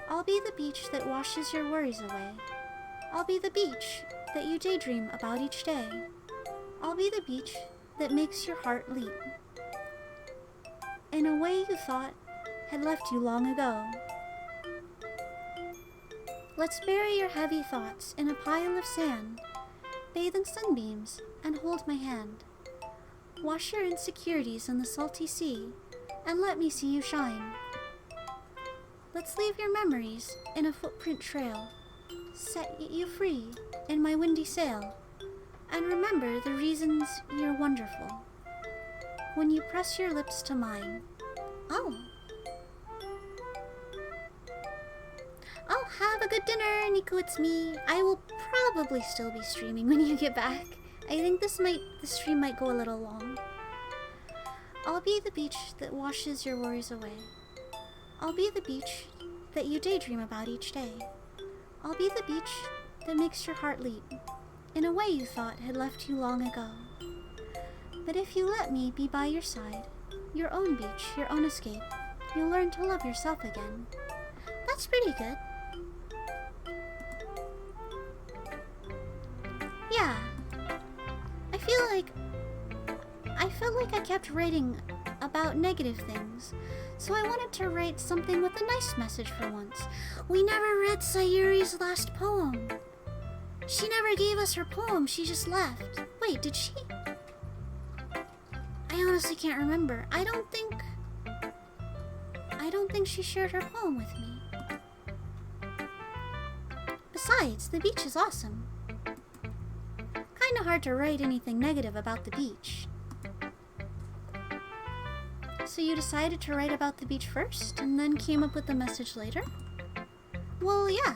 Speaker 1: I'll be the beach that washes your worries away. I'll be the beach that you daydream about each day. I'll be the beach that makes your heart leap in a way you thought had left you long ago. Let's bury your heavy thoughts in a pile of sand, bathe in sunbeams, and hold my hand. Wash your insecurities in the salty sea, and let me see you shine. Let's leave your memories in a footprint trail, set you free in my windy sail, and remember the reasons you're wonderful. When you press your lips to mine. Oh. Oh, have a good dinner, Nico, it's me. I will probably still be streaming when you get back. I think this stream might go a little long. I'll be the beach that washes your worries away. I'll be the beach that you daydream about each day. I'll be the beach that makes your heart leap in a way you thought had left you long ago. But if you let me be by your side, your own beach, your own escape, you'll learn to love yourself again. That's pretty good. Yeah. I felt like I kept writing about negative things, so I wanted to write something with a nice message for once. We never read Sayuri's last poem. She never gave us her poem, she just left. Wait, did she? I honestly can't remember. I don't think she shared her poem with me. Besides, the beach is awesome. Kinda hard to write anything negative about the beach. So you decided to write about the beach first, and then came up with the message later? Well, yeah.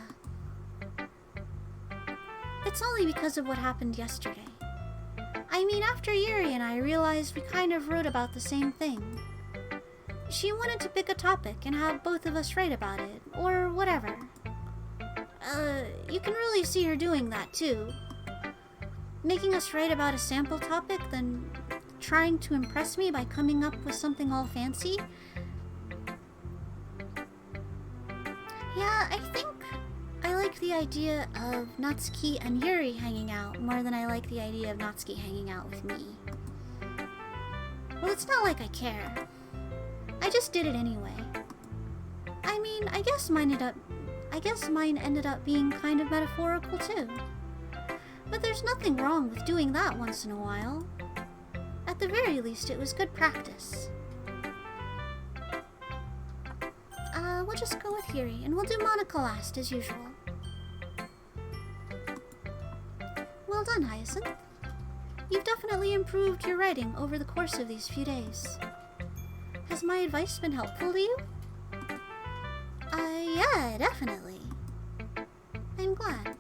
Speaker 1: It's only because of what happened yesterday. I mean, after Yuri and I realized we kind of wrote about the same thing. She wanted to pick a topic and have both of us write about it, or whatever. You can really see her doing that too. Making us write about a sample topic, then trying to impress me by coming up with something all fancy. Yeah, I think I like the idea of Natsuki and Yuri hanging out more than I like the idea of Natsuki hanging out with me. Well, it's not like I care. I just did it anyway. I mean, I guess mine ended up being kind of metaphorical too. But there's nothing wrong with doing that once in a while. At the very least, it was good practice. We'll just go with Yuri, and we'll do Monica last, as usual. Well done, Hyacinth. You've definitely improved your writing over the course of these few days. Has my advice been helpful to you? Yeah, definitely. I'm glad.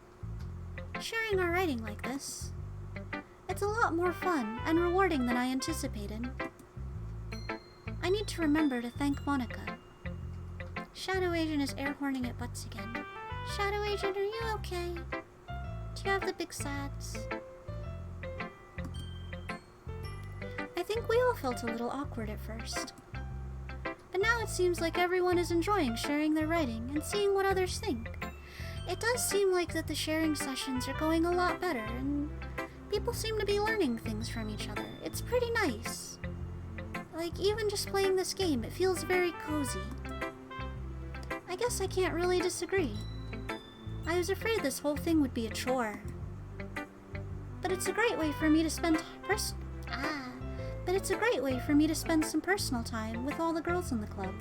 Speaker 1: Sharing our writing like this, it's a lot more fun and rewarding than I anticipated. I need to remember to thank Monica. Shadow Agent is air horning at butts again. Shadow Agent, are you okay? Do you have the big sads? I think we all felt a little awkward at first. But now it seems like everyone is enjoying sharing their writing and seeing what others think. It does seem like that the sharing sessions are going a lot better, and people seem to be learning things from each other. It's pretty nice. Like, even just playing this game, it feels very cozy. I guess I can't really disagree. I was afraid this whole thing would be a chore. But it's a great way for me to spend some personal time with all the girls in the club.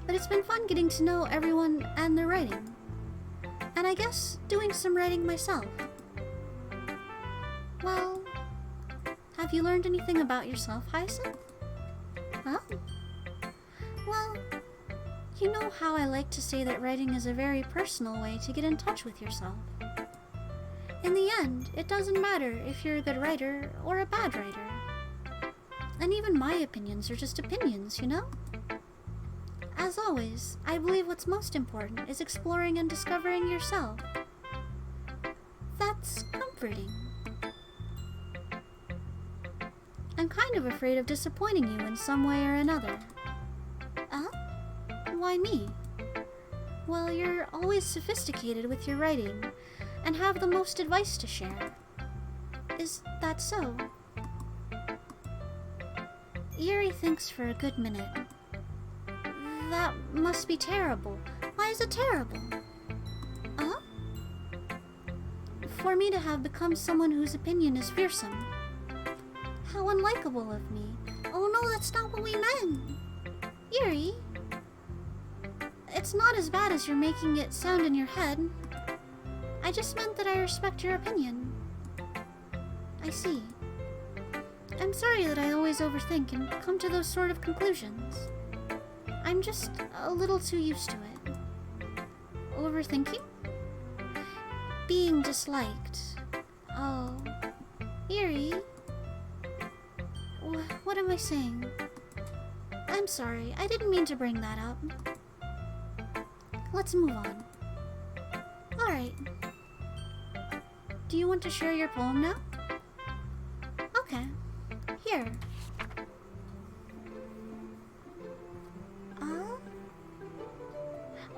Speaker 1: But it's been fun getting to know everyone and their writing. And I guess doing some writing myself. Well, have you learned anything about yourself, Hyacinth? Huh? Well, you know how I like to say that writing is a very personal way to get in touch with yourself. In the end, it doesn't matter if you're a good writer or a bad writer. And even my opinions are just opinions, you know? As always, I believe what's most important is exploring and discovering yourself. That's comforting. I'm kind of afraid of disappointing you in some way or another. Why me? Well, you're always sophisticated with your writing, and have the most advice to share. Is that so? Yuri thinks for a good minute. That must be terrible. Why is it terrible? For me to have become someone whose opinion is fearsome. How unlikable of me. Oh no, that's not what we meant. Yuri? it's not as bad as you're making it sound in your head. I just meant that I respect your opinion. I see. I'm sorry that I always overthink and come to those sort of conclusions. I'm just a little too used to it. Overthinking? Being disliked. Oh. Eerie? What am I saying? I'm sorry, I didn't mean to bring that up. Let's move on. Alright. Do you want to share your poem now? Okay. Here.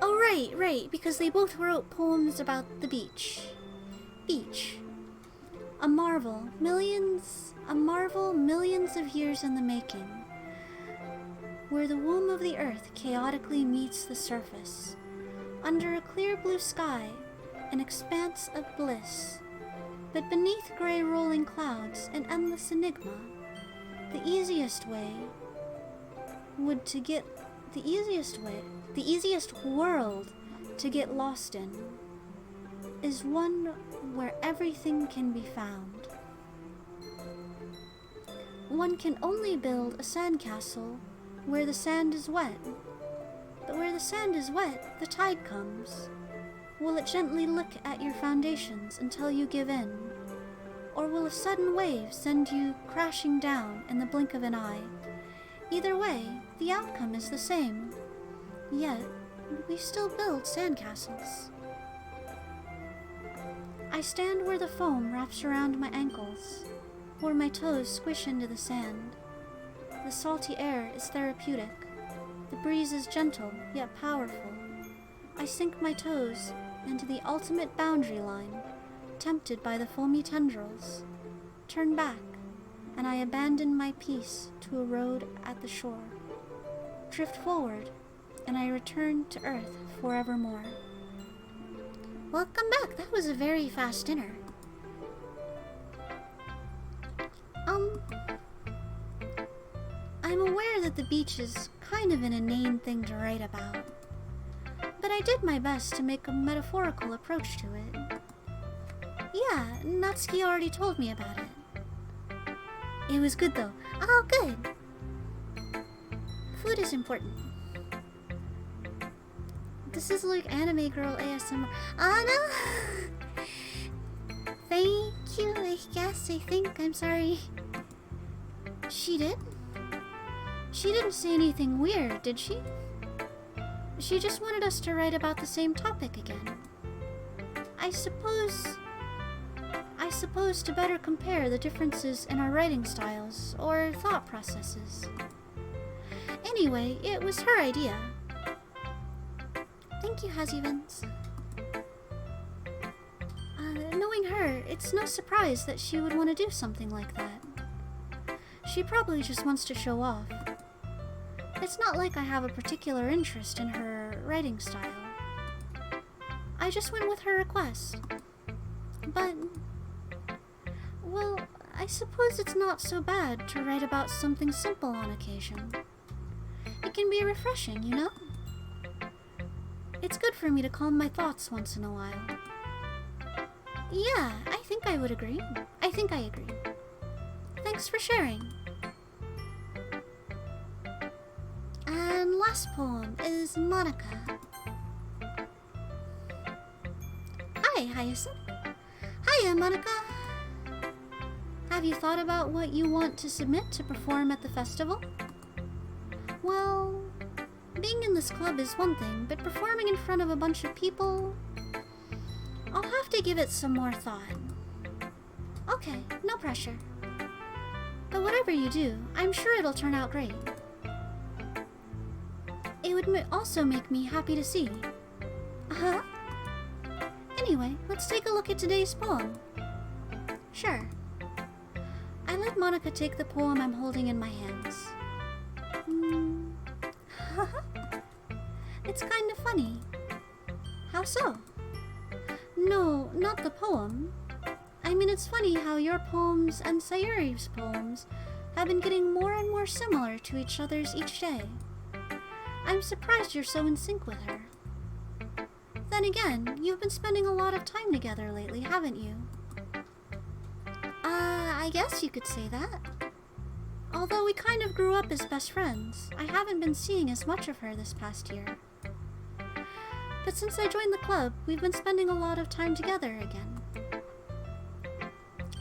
Speaker 1: Oh, right, because they both wrote poems about the beach. Beach. A marvel, millions of years in the making, where the womb of the earth chaotically meets the surface. Under a clear blue sky, an expanse of bliss, but beneath gray rolling clouds, an endless enigma. The easiest world to get lost in is one where everything can be found. One can only build a sandcastle where the sand is wet. But where the sand is wet, the tide comes. Will it gently lick at your foundations until you give in? Or will a sudden wave send you crashing down in the blink of an eye? Either way, the outcome is the same. Yet, we still build sandcastles. I stand where the foam wraps around my ankles, where my toes squish into the sand. The salty air is therapeutic. The breeze is gentle, yet powerful. I sink my toes into the ultimate boundary line, tempted by the foamy tendrils. Turn back, and I abandon my peace to a road at the shore. Drift forward, and I return to earth forevermore. Welcome back. That was a very fast dinner. I'm aware that the beach is kind of an inane thing to write about, but I did my best to make a metaphorical approach to it. Yeah, Natsuki already told me about it. It was good though. Oh, good. Food is important. This is like anime girl ASMR. No! Thank you, I think. I'm sorry. She did? She didn't say anything weird, did she? She just wanted us to write about the same topic again. I suppose to better compare the differences in our writing styles or thought processes. Anyway, it was her idea. Thank you, Hazivans. Knowing her, it's no surprise that she would want to do something like that. She probably just wants to show off. It's not like I have a particular interest in her writing style. I just went with her request. But, well, I suppose it's not so bad to write about something simple on occasion. It can be refreshing, you know? It's good for me to calm my thoughts once in a while. Yeah, I think I would agree. I agree. Thanks for sharing. And last poem is Monica. Hi, Hyacinth. Hiya, Monica. Have you thought about what you want to submit to perform at the festival? Well, being in this club is one thing, but performing in front of a bunch of people, I'll have to give it some more thought. Okay, no pressure. But whatever you do, I'm sure it'll turn out great. It would also make me happy to see. Uh-huh. Anyway, let's take a look at today's poem. Sure. I let Monica take the poem I'm holding in my hands. It's kind of funny. How so? No, not the poem. I mean, it's funny how your poems and Sayuri's poems have been getting more and more similar to each other's each day. I'm surprised you're so in sync with her. then again, you've been spending a lot of time together lately, haven't you? I guess you could say that. Although we kind of grew up as best friends, I haven't been seeing as much of her this past year. But since I joined the club, we've been spending a lot of time together again.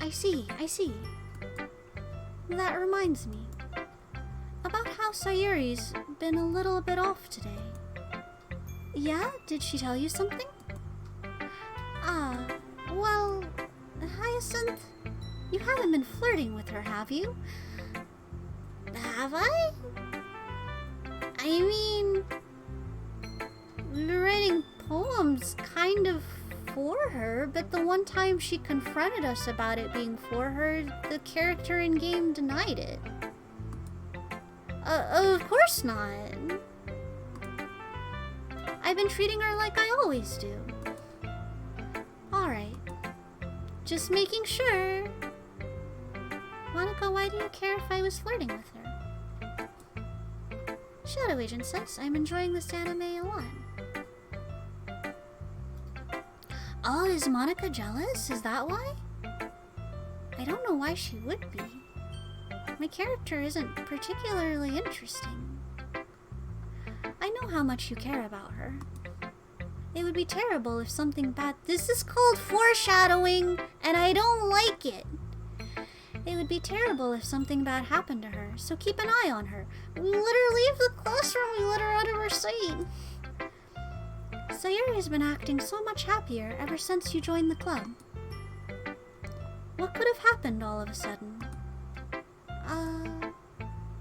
Speaker 1: I see. That reminds me. About how Sayuri's been a little bit off today. Yeah? Did she tell you something? Well, Hyacinth, you haven't been flirting with her, have you? Have I? I mean, writing poems kind of for her, but the one time she confronted us about it being for her, the character in game denied it. Of course not. I've been treating her like I always do. Alright. Just making sure. Monica, why do you care if I was flirting with her? Shadow Agent says I'm enjoying this anime a lot. Oh, is Monica jealous? Is that why? I don't know why she would be. My character isn't particularly interesting. I know how much you care about her. It would be terrible if something bad— This is called foreshadowing, and I don't like it. It would be terrible if something bad happened to her, so keep an eye on her. We let her leave the classroom, we let her out of her sight. Sayuri's been acting so much happier ever since you joined the club. What could have happened all of a sudden?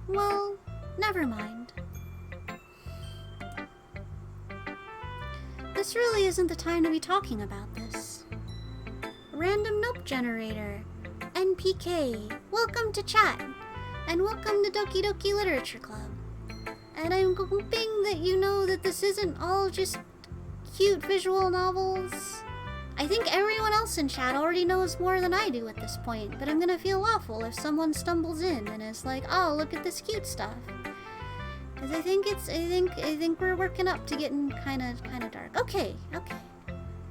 Speaker 1: Well, never mind. This really isn't the time to be talking about this. Random Nope Generator, NPK, welcome to chat, and welcome to Doki Doki Literature Club. And I'm hoping that you know that this isn't all just cute visual novels. I think everyone else in chat already knows more than I do at this point, but I'm gonna feel awful if someone stumbles in and is like, oh, look at this cute stuff. Because I think we're working up to getting kind of dark. Okay.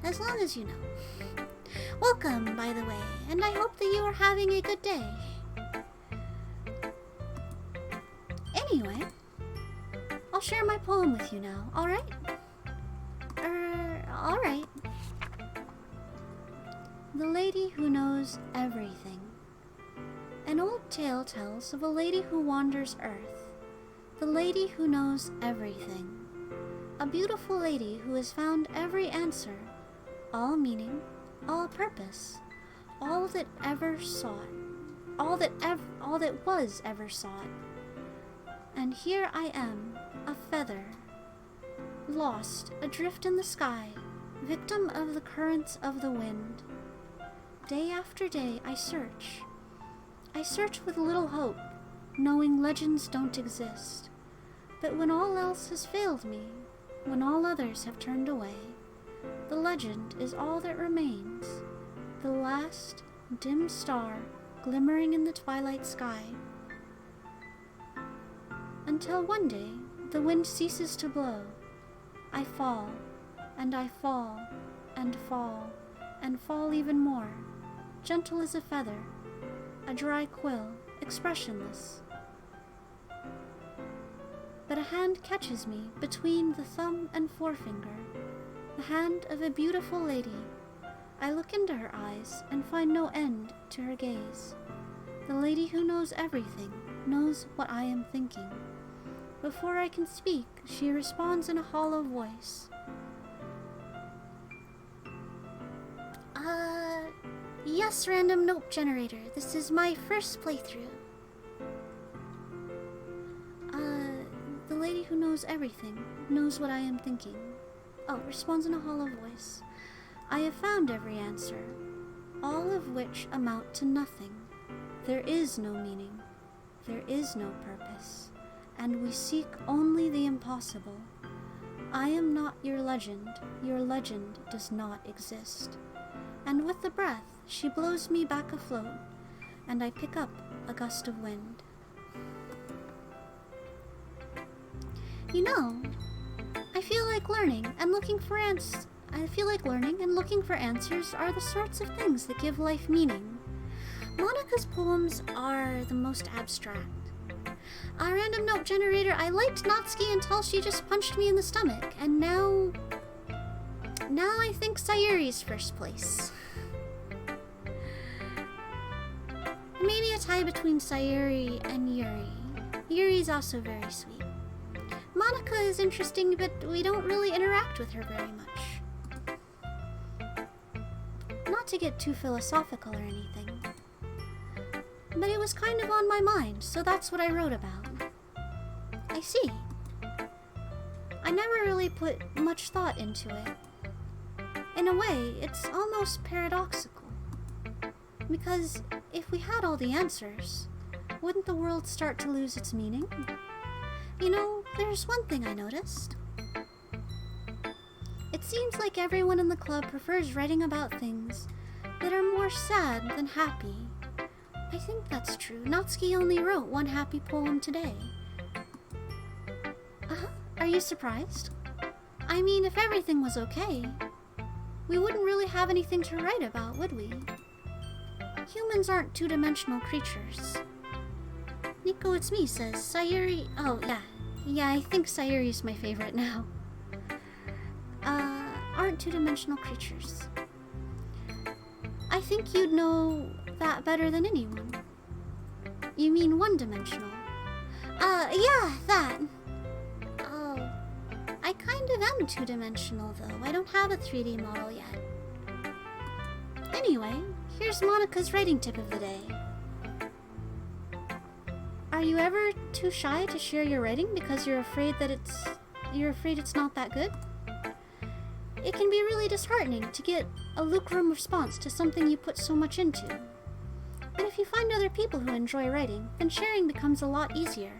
Speaker 1: As long as you know. Welcome, by the way, and I hope that you are having a good day. Anyway, I'll share my poem with you now, alright? Alright. The Lady Who Knows Everything. An old tale tells of a lady who wanders Earth. The lady who knows everything. A beautiful lady who has found every answer, all meaning, all purpose, all that ever sought, all that was ever sought. And here I am, a feather, lost, adrift in the sky, victim of the currents of the wind. Day after day I search. I search with little hope, knowing legends don't exist. But when all else has failed me, when all others have turned away, the legend is all that remains, the last dim star glimmering in the twilight sky. Until one day, the wind ceases to blow. I fall, and I fall, and fall, and fall even more, gentle as a feather, a dry quill, expressionless. But a hand catches me between the thumb and forefinger, the hand of a beautiful lady. I look into her eyes and find no end to her gaze. The lady who knows everything knows what I am thinking. Before I can speak, she responds in a hollow voice. Yes, Random Nope Generator. This is my first playthrough. The lady who knows everything knows what I am thinking. Oh, responds in a hollow voice. I have found every answer, all of which amount to nothing. There is no meaning. There is no purpose. And we seek only the impossible. I am not your legend. Your legend does not exist. And with the breath, she blows me back afloat, and I pick up a gust of wind. You know, I feel like learning and looking for I feel like learning and looking for answers are the sorts of things that give life meaning. Monika's poems are the most abstract. A random note generator, I liked Natsuki until she just punched me in the stomach, and now I think Sayuri's first place. Maybe a tie between Sayuri and Yuri. Yuri's also very sweet. Monika is interesting, but we don't really interact with her very much. Not to get too philosophical or anything, but it was kind of on my mind, so that's what I wrote about. I see. I never really put much thought into it. In a way, it's almost paradoxical. Because if we had all the answers, wouldn't the world start to lose its meaning? You know, there's one thing I noticed. It seems like everyone in the club prefers writing about things that are more sad than happy. I think that's true. Natsuki only wrote one happy poem today. Are you surprised? I mean, if everything was okay, we wouldn't really have anything to write about, would we? Humans aren't two-dimensional creatures. Nico, it's me, says Sayuri. Oh, yeah, I think Sayuri's my favorite now. Aren't two-dimensional creatures. I think you'd know that better than anyone. You mean one-dimensional? Yeah, that. Oh, I kind of am two-dimensional, though. I don't have a 3D model yet. Anyway, here's Monika's writing tip of the day. Are you ever too shy to share your writing because you're afraid it's not that good? It can be really disheartening to get a lukewarm response to something you put so much into. But if you find other people who enjoy writing, then sharing becomes a lot easier.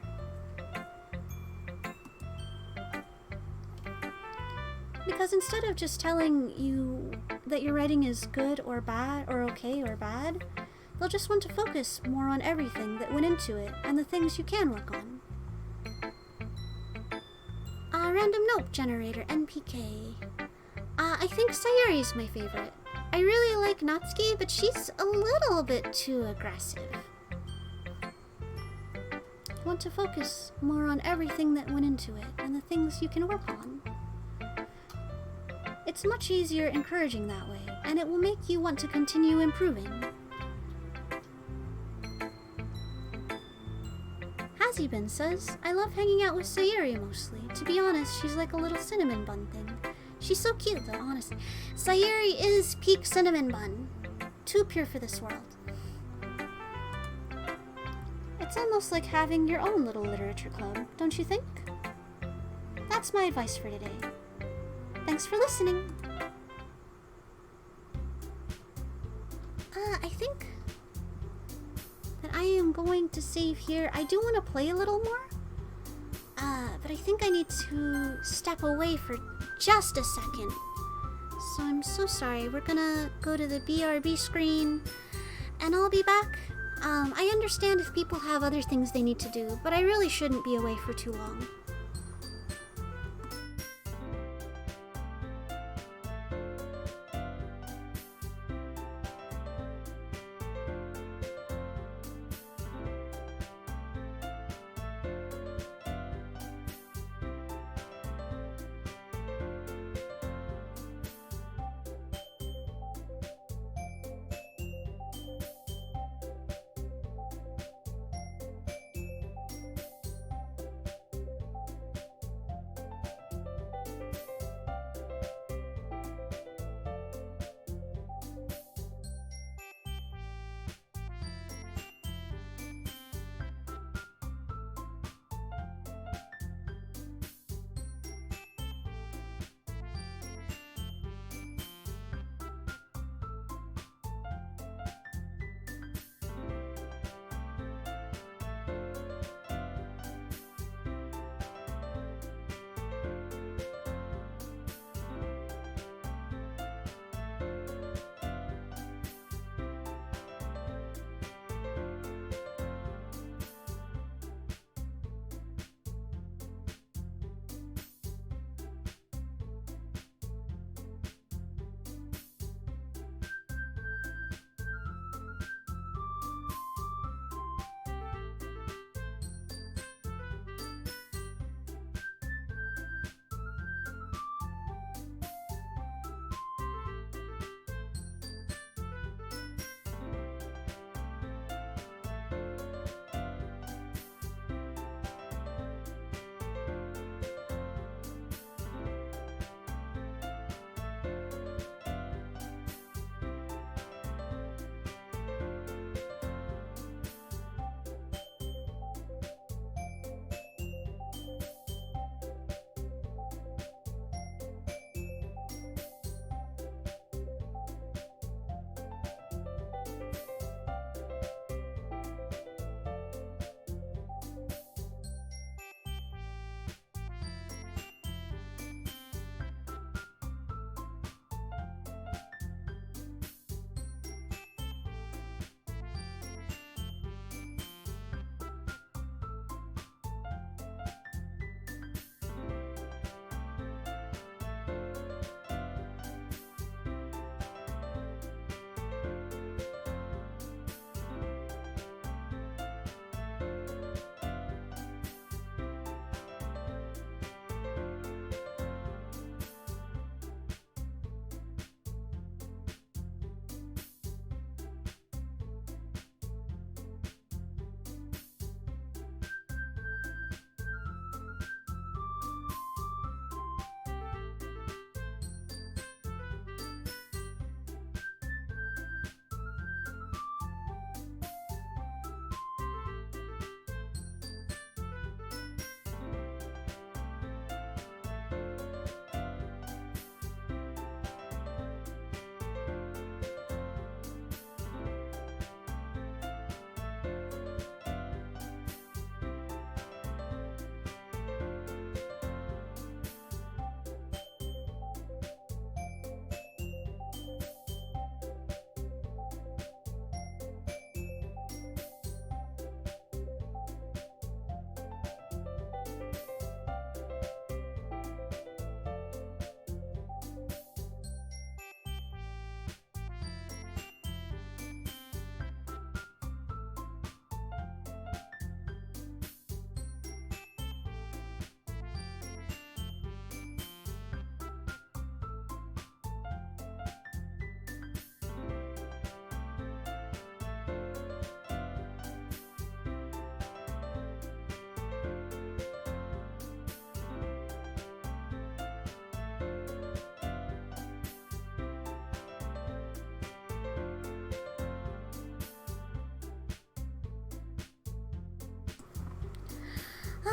Speaker 1: Because instead of just telling you that your writing is good or bad, or okay or bad, they'll just want to focus more on everything that went into it and the things you can work on. Random note generator, NPK. I think Sayuri's my favorite. I really like Natsuki, but she's a little bit too aggressive. I want to focus more on everything that went into it and the things you can work on. It's much easier encouraging that way, and it will make you want to continue improving. Hazibin says, I love hanging out with Sayuri mostly. To be honest, she's like a little cinnamon bun thing. She's so cute though, honestly. Sayuri is peak cinnamon bun. Too pure for this world. It's almost like having your own little literature club, don't you think? That's my advice for today. Thanks for listening. I think that I am going to save here. I do want to play a little more, but I think I need to step away for just a second. So I'm so sorry. We're gonna go to the BRB screen, and I'll be back. I understand if people have other things they need to do, but I really shouldn't be away for too long.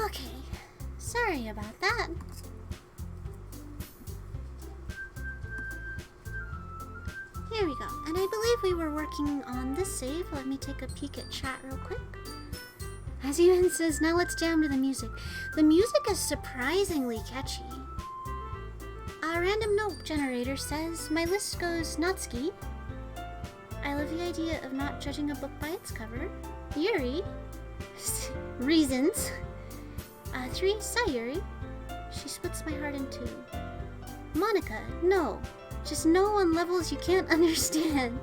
Speaker 1: Okay, sorry about that. Here we go. And I believe we were working on this save. Let me take a peek at chat real quick. As Ewan says, now let's jam to the music. The music is surprisingly catchy. A random note generator says, my list goes Natsuki. I love the idea of not judging a book by its cover. Yuri. Reasons. 3, Sayuri. She splits my heart in two. Monica. No. Just no on levels you can't understand.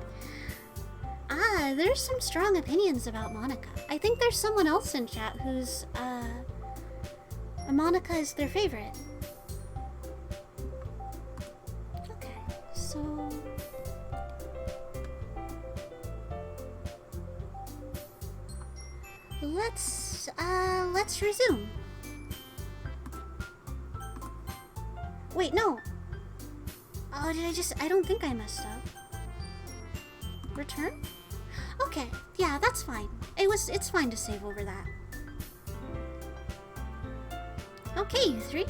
Speaker 1: There's some strong opinions about Monica. I think there's someone else in chat who's, Monica is their favorite. Okay, so... Let's resume. Wait, no. Oh, I don't think I messed up. Return? Okay, yeah, that's fine. It's fine to save over that. Okay, you three.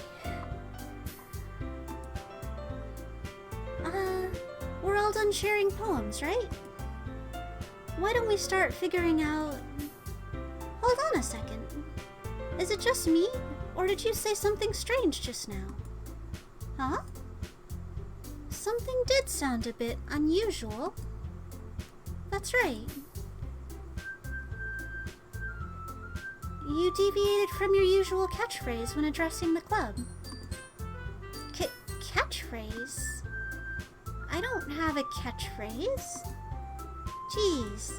Speaker 1: We're all done sharing poems, right? Why don't we start figuring out... Hold on a second. Is it just me? Or did you say something strange just now? Huh? Something did sound a bit unusual. That's right. You deviated from your usual catchphrase when addressing the club. Catchphrase? I don't have a catchphrase. Jeez.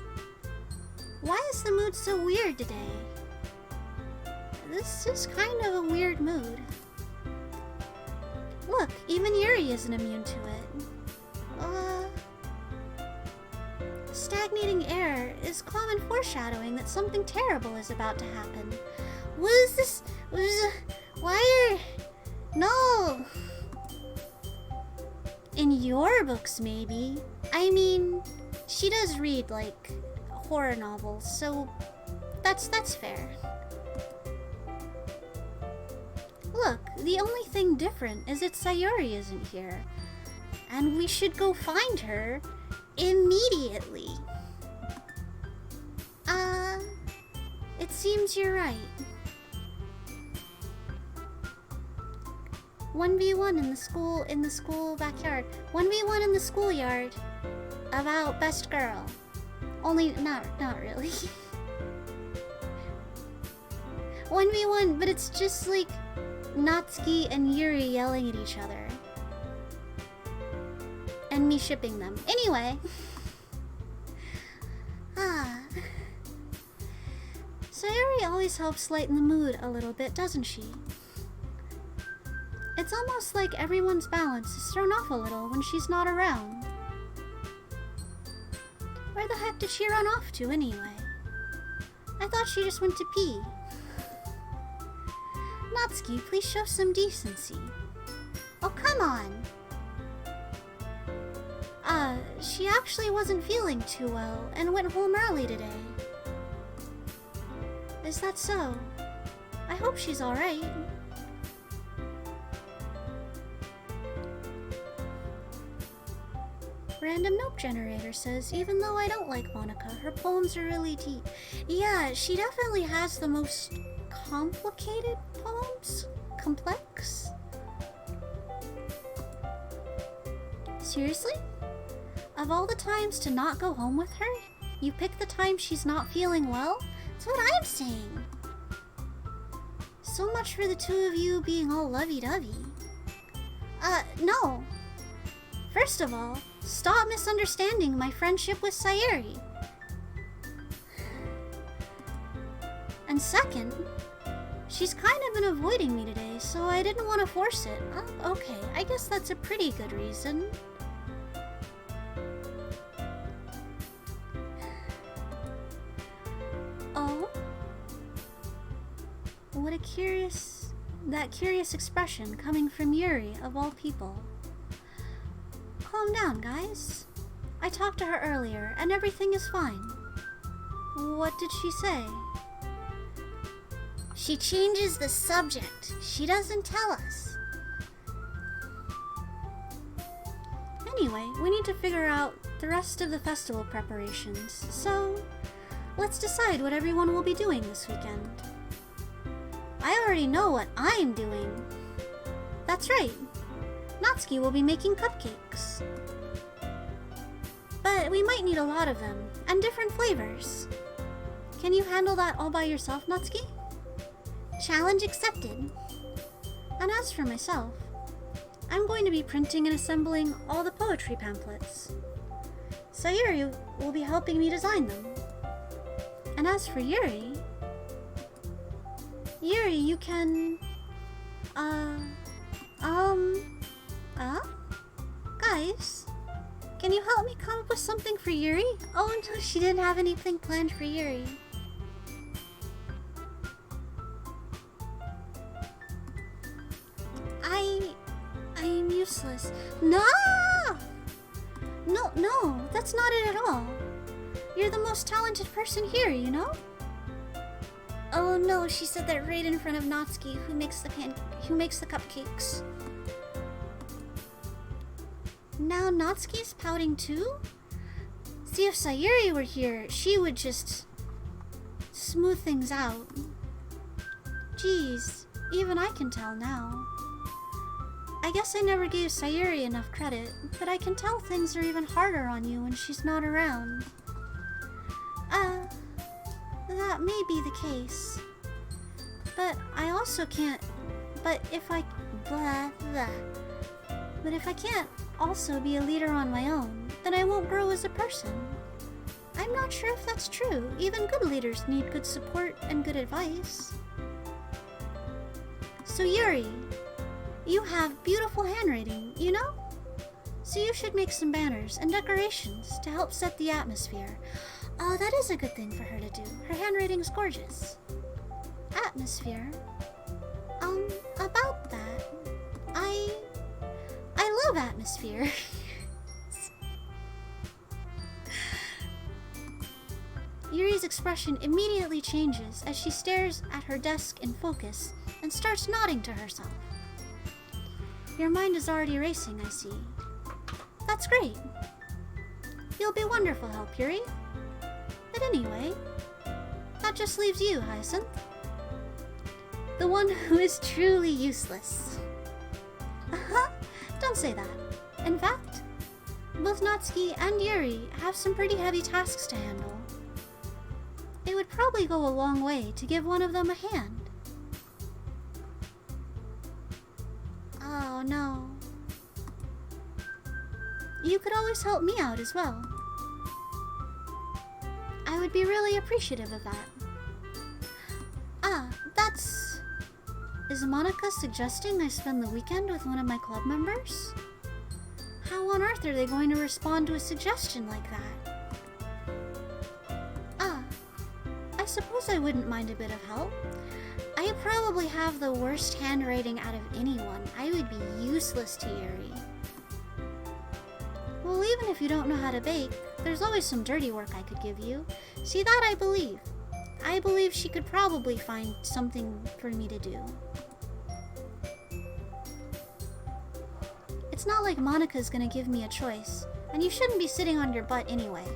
Speaker 1: Why is the mood so weird today? This is kind of a weird mood. Look, even Yuri isn't immune to it. Stagnating air is common foreshadowing that something terrible is about to happen. What is this? Why are... No! In your books, maybe. I mean, she does read, like, horror novels, so that's fair. Look, the only thing different is that Sayuri isn't here. And we should go find her immediately. It seems you're right. 1v1 in the school backyard. 1v1 in the schoolyard about best girl. Only, not really. 1v1, but it's just like Natsuki and Yuri yelling at each other. And me shipping them. Anyway. Sayuri always helps lighten the mood a little bit, doesn't she? It's almost like everyone's balance is thrown off a little when she's not around. Where the heck did she run off to anyway? I thought she just went to pee. Natsuki, please show some decency. Oh, come on! She actually wasn't feeling too well and went home early today. Is that so? I hope she's alright. Random note generator says, even though I don't like Monica, her poems are really deep. Yeah, she definitely has the most complicated poems. Complex? Seriously? Of all the times to not go home with her, you pick the time she's not feeling well? That's what I'm saying. So much for the two of you being all lovey-dovey. No. First of all, stop misunderstanding my friendship with Sayuri. And second, she's kind of been avoiding me today, so I didn't want to force it. Okay, I guess that's a pretty good reason. Oh? What a that curious expression coming from Yuri, of all people. Calm down, guys. I talked to her earlier, and everything is fine. What did she say? She changes the subject. She doesn't tell us. Anyway, we need to figure out the rest of the festival preparations. So, let's decide what everyone will be doing this weekend. I already know what I'm doing. That's right. Natsuki will be making cupcakes. But we might need a lot of them, and different flavors. Can you handle that all by yourself, Natsuki? Challenge accepted. And as for myself, I'm going to be printing and assembling all the poetry pamphlets. Sayuri will be helping me design them. And as for Yuri, you can... Guys, can you help me come up with something for Yuri? Oh no, she didn't have anything planned for Yuri. I'm useless. No! No, that's not it at all. You're the most talented person here, you know? Oh no, she said that right in front of Natsuki, who makes the cupcakes. Now Natsuki's pouting too? See, if Sayuri were here, she would just smooth things out. Geez, even I can tell now. I guess I never gave Sayuri enough credit, but I can tell things are even harder on you when she's not around. That may be the case. But I also can't... But if I can't also be a leader on my own, then I won't grow as a person. I'm not sure if that's true. Even good leaders need good support and good advice. So Yuri, you have beautiful handwriting, you know? So you should make some banners and decorations to help set the atmosphere. Oh, that is a good thing for her to do. Her handwriting's gorgeous. Atmosphere? About that, I love atmosphere. Yuri's expression immediately changes as she stares at her desk in focus and starts nodding to herself. Your mind is already racing, I see. That's great. You'll be wonderful help, Yuri. But anyway, that just leaves you, Hyacinth. The one who is truly useless. Don't say that. In fact, both Natsuki and Yuri have some pretty heavy tasks to handle. It would probably go a long way to give one of them a hand. Oh no. You could always help me out as well. I would be really appreciative of that. That's... Is Monica suggesting I spend the weekend with one of my club members? How on earth are they going to respond to a suggestion like that? I suppose I wouldn't mind a bit of help. I probably have the worst handwriting out of anyone. I would be useless to Yuri. Well, even if you don't know how to bake, there's always some dirty work I could give you. See, that I believe. I believe she could probably find something for me to do. It's not like Monica's gonna give me a choice, and you shouldn't be sitting on your butt anyway.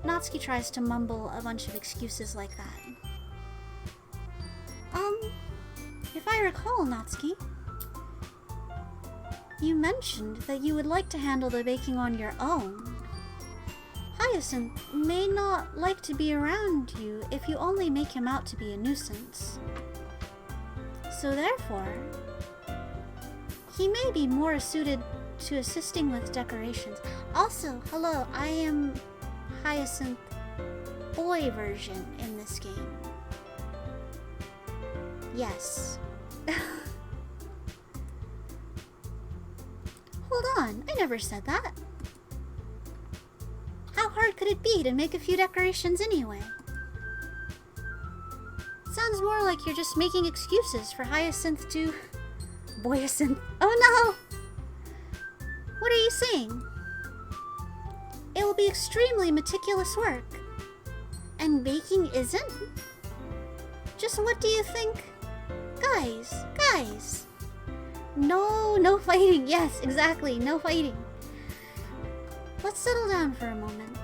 Speaker 1: Natsuki tries to mumble a bunch of excuses like that. If I recall, Natsuki, you mentioned that you would like to handle the baking on your own. Hyacinth may not like to be around you if you only make him out to be a nuisance. So therefore, he may be more suited to assisting with decorations. Also, hello, I am Hyacinth boy version in this game. Yes. Hold on, I never said that. How hard could it be to make a few decorations anyway? Sounds more like you're just making excuses for Hyacinth to... Boyacinth. Oh no! What are you saying? It will be extremely meticulous work. And baking isn't? Just what do you think? Guys. No fighting. Yes, exactly. No fighting. Let's settle down for a moment.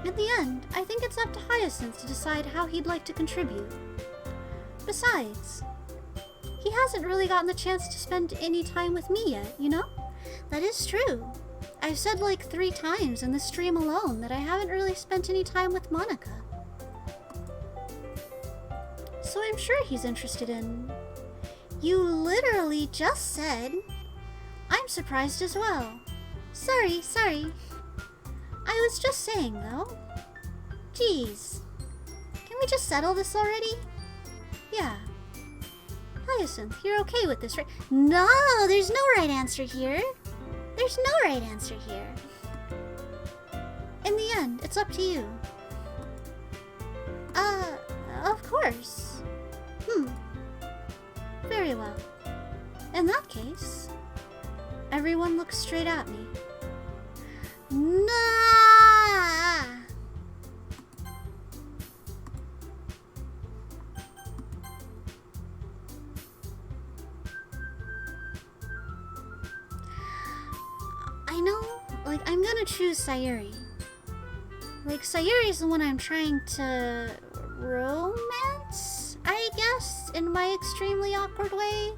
Speaker 1: At the end, I think it's up to Hyacinth to decide how he'd like to contribute. Besides, he hasn't really gotten the chance to spend any time with me yet, you know? That is true. I've said like 3 times in the stream alone that I haven't really spent any time with Monica. So I'm sure he's interested in... You literally just said... I'm surprised as well. Sorry. I was just saying, though. Jeez. Can we just settle this already? Yeah. Hyacinth, you're okay with this, right? No, there's no right answer here. There's no right answer here. In the end, it's up to you. Of course. Very well. In that case, everyone looks straight at me. Nah! I know, like, I'm gonna choose Sayuri. Like, Sayuri is the one I'm trying to romance, I guess, in my extremely awkward way.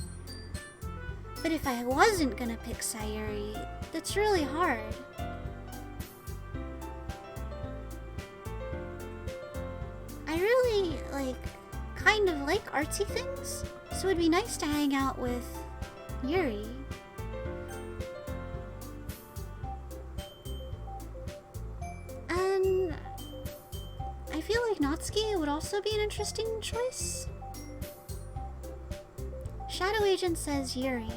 Speaker 1: But if I wasn't gonna pick Sayuri, that's really hard. I really, kind of like artsy things, so it'd be nice to hang out with Yuri. And I feel like Natsuki would also be an interesting choice. Shadow Agent says Yuri.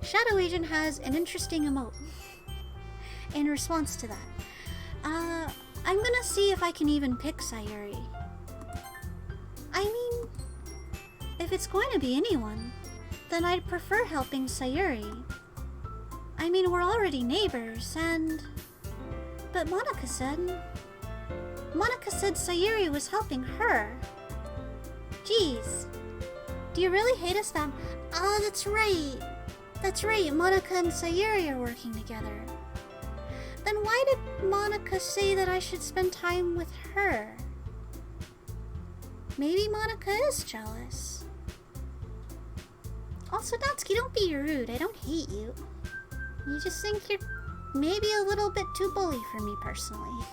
Speaker 1: Shadow Agent has an interesting emote in response to that. I'm gonna see if I can even pick Sayuri. I mean, if it's going to be anyone, then I'd prefer helping Sayuri. I mean, we're already neighbors, and... But Monica said Sayuri was helping her. Jeez. Do you really hate us that... Oh, that's right. That's right, Monica and Sayuri are working together. Then why did Monica say that I should spend time with her? Maybe Monica is jealous. Also, Natsuki, don't be rude. I don't hate you. You just think you're maybe a little bit too bully for me personally.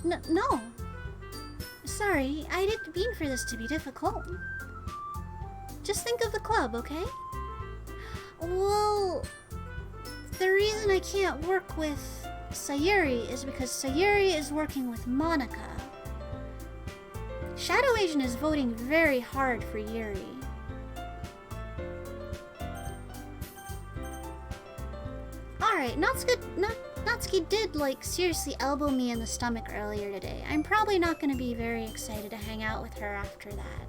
Speaker 1: No. Sorry, I didn't mean for this to be difficult. Just think of the club, okay? Well, the reason I can't work with Sayuri is because Sayuri is working with Monica. Shadow Agent is voting very hard for Yuri. Alright, Natsuki did, seriously elbow me in the stomach earlier today. I'm probably not going to be very excited to hang out with her after that.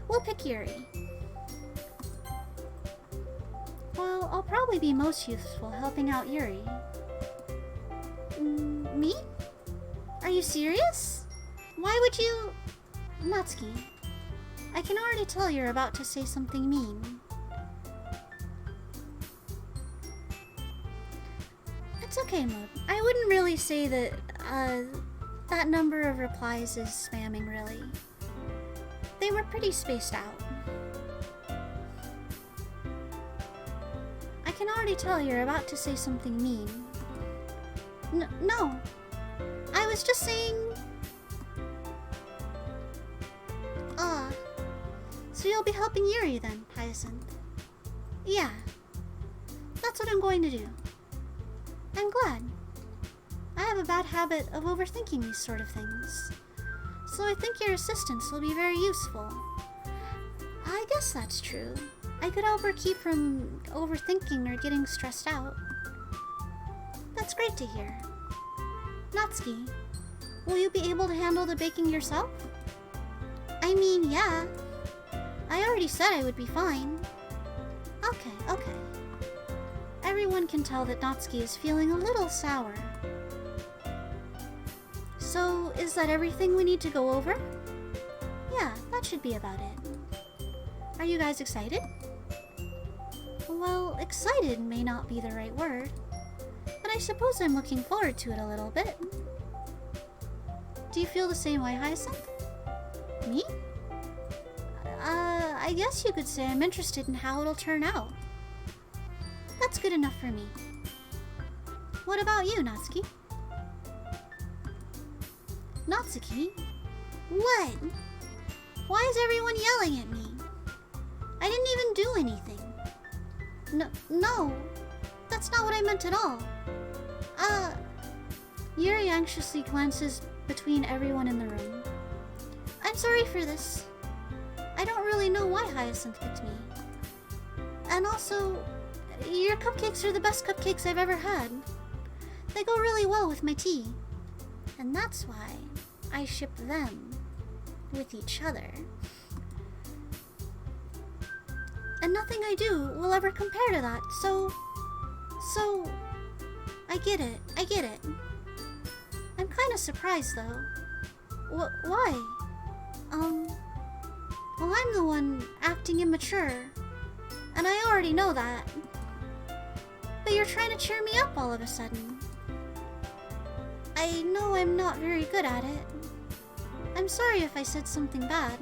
Speaker 1: We'll pick Yuri. Well, I'll probably be most useful helping out Yuri. Me? Are you serious? Why would you... Natsuki, I can already tell you're about to say something mean. It's okay, Mood. I wouldn't really say that, that number of replies is spamming, really. They were pretty spaced out. I can already tell you're about to say something mean. No. I was just saying... So you'll be helping Yuri then, Hyacinth? Yeah. That's what I'm going to do. I'm glad. I have a bad habit of overthinking these sort of things. So I think your assistance will be very useful. I guess that's true. I could help her keep from overthinking or getting stressed out. That's great to hear. Natsuki, will you be able to handle the baking yourself? I mean, yeah. I already said I would be fine. Okay. Everyone can tell that Natsuki is feeling a little sour. So, is that everything we need to go over? Yeah, that should be about it. Are you guys excited? Well, excited may not be the right word, but I suppose I'm looking forward to it a little bit. Do you feel the same way, Hyacinth? Me? I guess you could say I'm interested in how it'll turn out. That's good enough for me. What about you, Natsuki? Natsuki? What? Why is everyone yelling at me? I didn't even do anything. No, that's not what I meant at all. Yuri anxiously glances between everyone in the room. I'm sorry for this. I don't really know why Hyacinth picked me. And also, your cupcakes are the best cupcakes I've ever had. They go really well with my tea. And that's why I ship them with each other. And nothing I do will ever compare to that, so... I get it. I'm kinda surprised, though. Why? Well, I'm the one acting immature. And I already know that. But you're trying to cheer me up all of a sudden. I know I'm not very good at it. I'm sorry if I said something bad.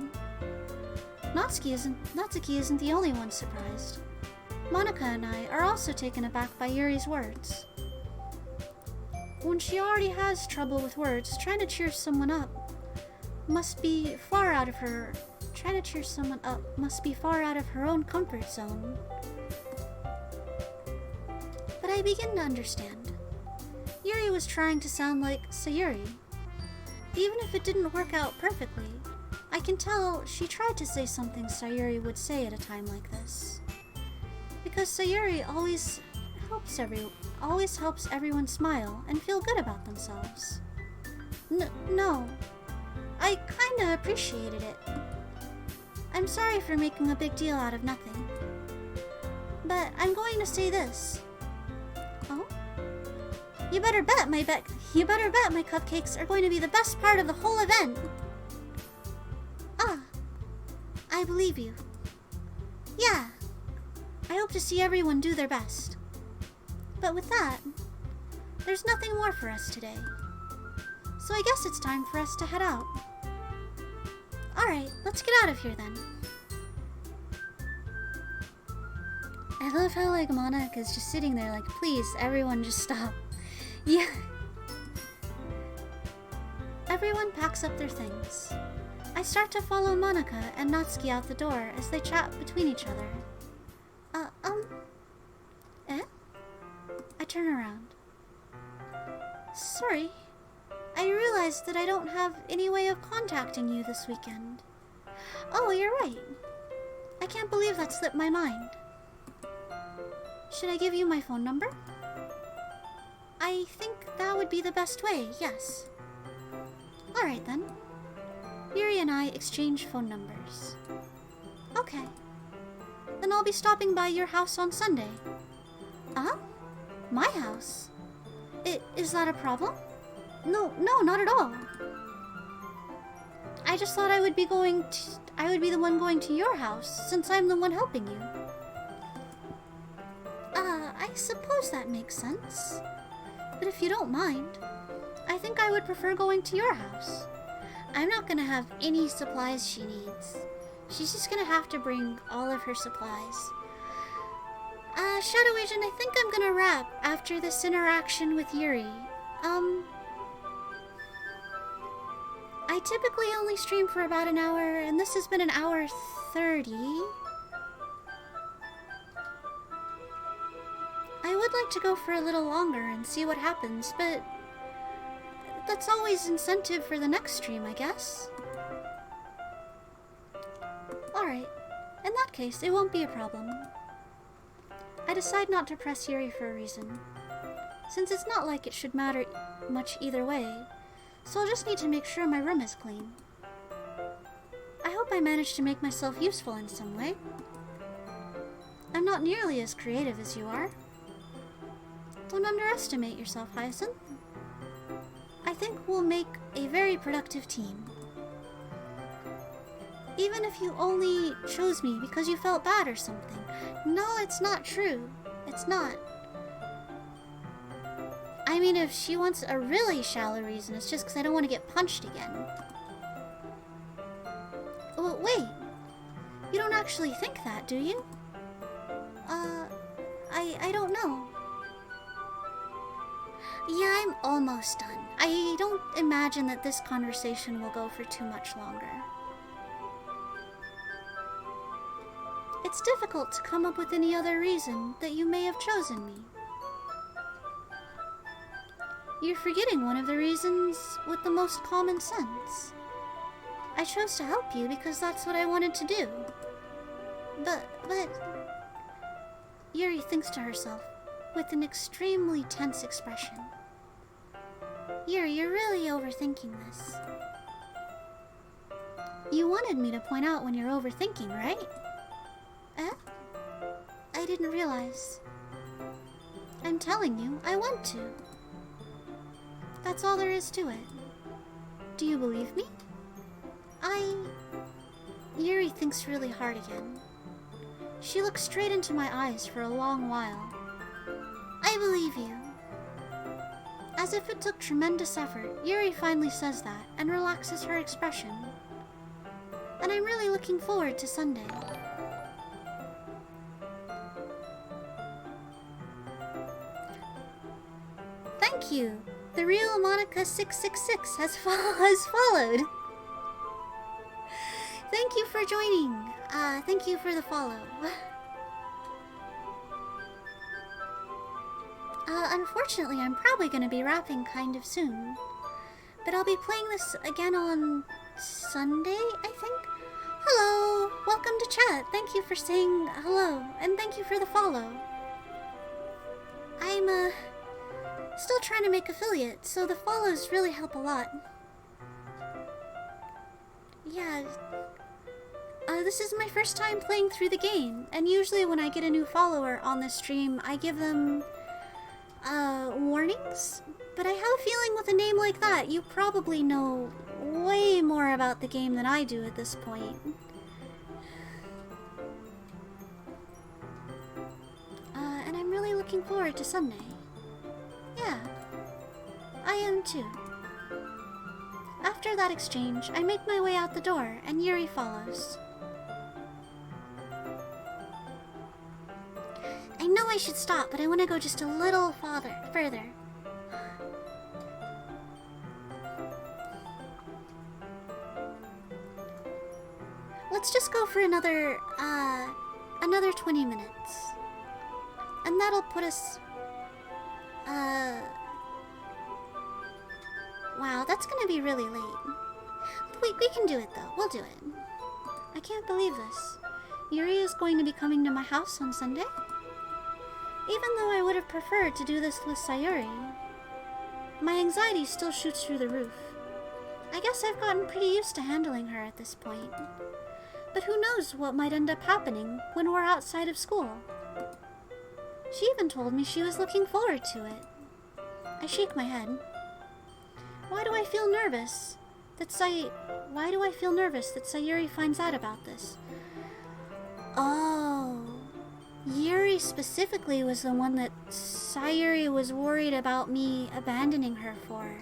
Speaker 1: Natsuki isn't the only one surprised. Monika and I are also taken aback by Yuri's words. When she already has trouble with words, trying to cheer someone up must be far out of her own comfort zone. But I begin to understand. Yuri was trying to sound like Sayuri. Even if it didn't work out perfectly, I can tell she tried to say something Sayuri would say at a time like this. Because Sayuri always helps everyone smile and feel good about themselves. No. I kinda appreciated it. I'm sorry for making a big deal out of nothing. But I'm going to say this. Oh? You better bet my cupcakes are going to be the best part of the whole event. I believe you. Yeah. I hope to see everyone do their best. But with that, there's nothing more for us today. So I guess it's time for us to head out. Alright, let's get out of here then. I love how Monika's just sitting there like, please, everyone just stop. Yeah. Everyone packs up their things. I start to follow Monika and Natsuki out the door as they chat between each other. I turn around. Sorry. I realized that I don't have any way of contacting you this weekend. Oh, you're right. I can't believe that slipped my mind. Should I give you my phone number? I think that would be the best way, yes. Alright then. Yuri and I exchange phone numbers. Okay. Then I'll be stopping by your house on Sunday. My house? Is that a problem? No, not at all. I just thought I would be the one going to your house, since I'm the one helping you. I suppose that makes sense. But if you don't mind, I think I would prefer going to your house. I'm not gonna have any supplies she needs. She's just gonna have to bring all of her supplies. Shadow Agent, I think I'm gonna wrap after this interaction with Yuri. I typically only stream for about an hour, and this has been an hour 30. I would like to go for a little longer and see what happens, but that's always incentive for the next stream, I guess. Alright, in that case, it won't be a problem. I decide not to press Yuri for a reason, since it's not like it should matter much either way, so I'll just need to make sure my room is clean. I hope I managed to make myself useful in some way. I'm not nearly as creative as you are. Don't underestimate yourself, Hyacinth. I think we'll make a very productive team. Even if you only chose me because you felt bad or something. No, it's not true. It's not. I mean, if she wants a really shallow reason, it's just because I don't want to get punched again. Oh, wait. You don't actually think that, do you? I don't know. Yeah, I'm almost done. I don't imagine that this conversation will go for too much longer. It's difficult to come up with any other reason that you may have chosen me. You're forgetting one of the reasons with the most common sense. I chose to help you because that's what I wanted to do. But... Yuri thinks to herself, with an extremely tense expression. Yuri, you're really overthinking this. You wanted me to point out when you're overthinking, right? Eh? I didn't realize. I'm telling you, I want to. That's all there is to it. Do you believe me? Yuri thinks really hard again. She looks straight into my eyes for a long while. I believe you. As if it took tremendous effort, Yuri finally says that and relaxes her expression. And I'm really looking forward to Sunday. Thank you. The real Monica 666 has followed. Thank you for joining. Thank you for the follow. Unfortunately, I'm probably going to be wrapping kind of soon. But I'll be playing this again on Sunday, I think? Hello! Welcome to chat. Thank you for saying hello, and thank you for the follow. I'm, still trying to make affiliates, so the follows really help a lot. Yeah. This is my first time playing through the game, and usually when I get a new follower on the stream, I give them, warnings? But I have a feeling with a name like that, you probably know way more about the game than I do at this point. And I'm really looking forward to Sunday. Yeah, I am too. After that exchange, I make my way out the door, and Yuri follows. I know I should stop, but I want to go just a little further. Let's just go for another 20 minutes. And that'll put us, wow, that's gonna be really late. We can do it though, we'll do it. I can't believe this. Yuri is going to be coming to my house on Sunday? Even though I would have preferred to do this with Sayuri, my anxiety still shoots through the roof. I guess I've gotten pretty used to handling her at this point. But who knows what might end up happening when we're outside of school. She even told me she was looking forward to it. I shake my head. Why do I feel nervous that Sayuri finds out about this? Oh, Yuri specifically was the one that Sayuri was worried about me abandoning her for.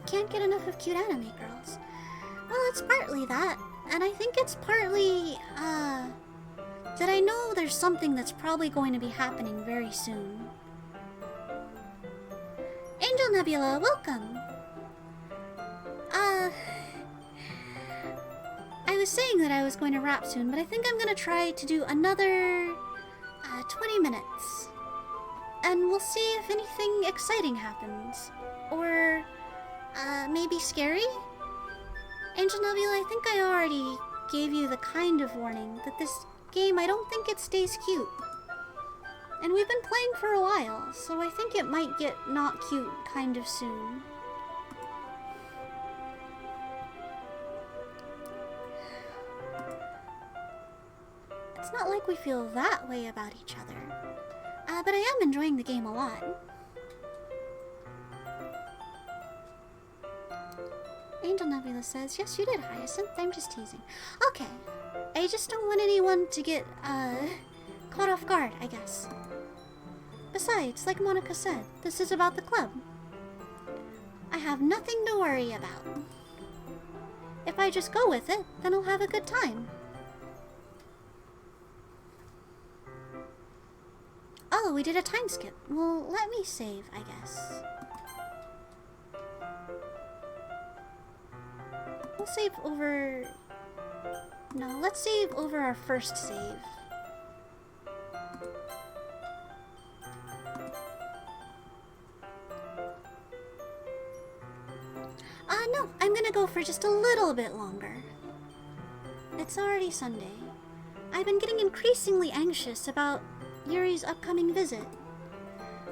Speaker 1: Can't get enough of cute anime girls. Well, it's partly that, and I think it's partly, that I know there's something that's probably going to be happening very soon. Angel Nebula, welcome! I was saying that I was going to wrap soon, but I think I'm going to try to do another 20 minutes. And we'll see if anything exciting happens. Or maybe scary? Angel Nebula, I think I already gave you the kind of warning that this game, I don't think it stays cute. And we've been playing for a while, so I think it might get not cute kind of soon. It's not like we feel that way about each other. But I am enjoying the game a lot. Angel Nebula says, yes, you did, Hyacinth. I'm just teasing. Okay. I just don't want anyone to get, caught off guard, I guess. Besides, like Monica said, this is about the club. I have nothing to worry about. If I just go with it, then I'll have a good time. Oh, we did a time skip. Well, let me save, I guess. We'll save over... No, let's save over our first save. No, I'm gonna go for just a little bit longer. It's already Sunday. I've been getting increasingly anxious about Yuri's upcoming visit.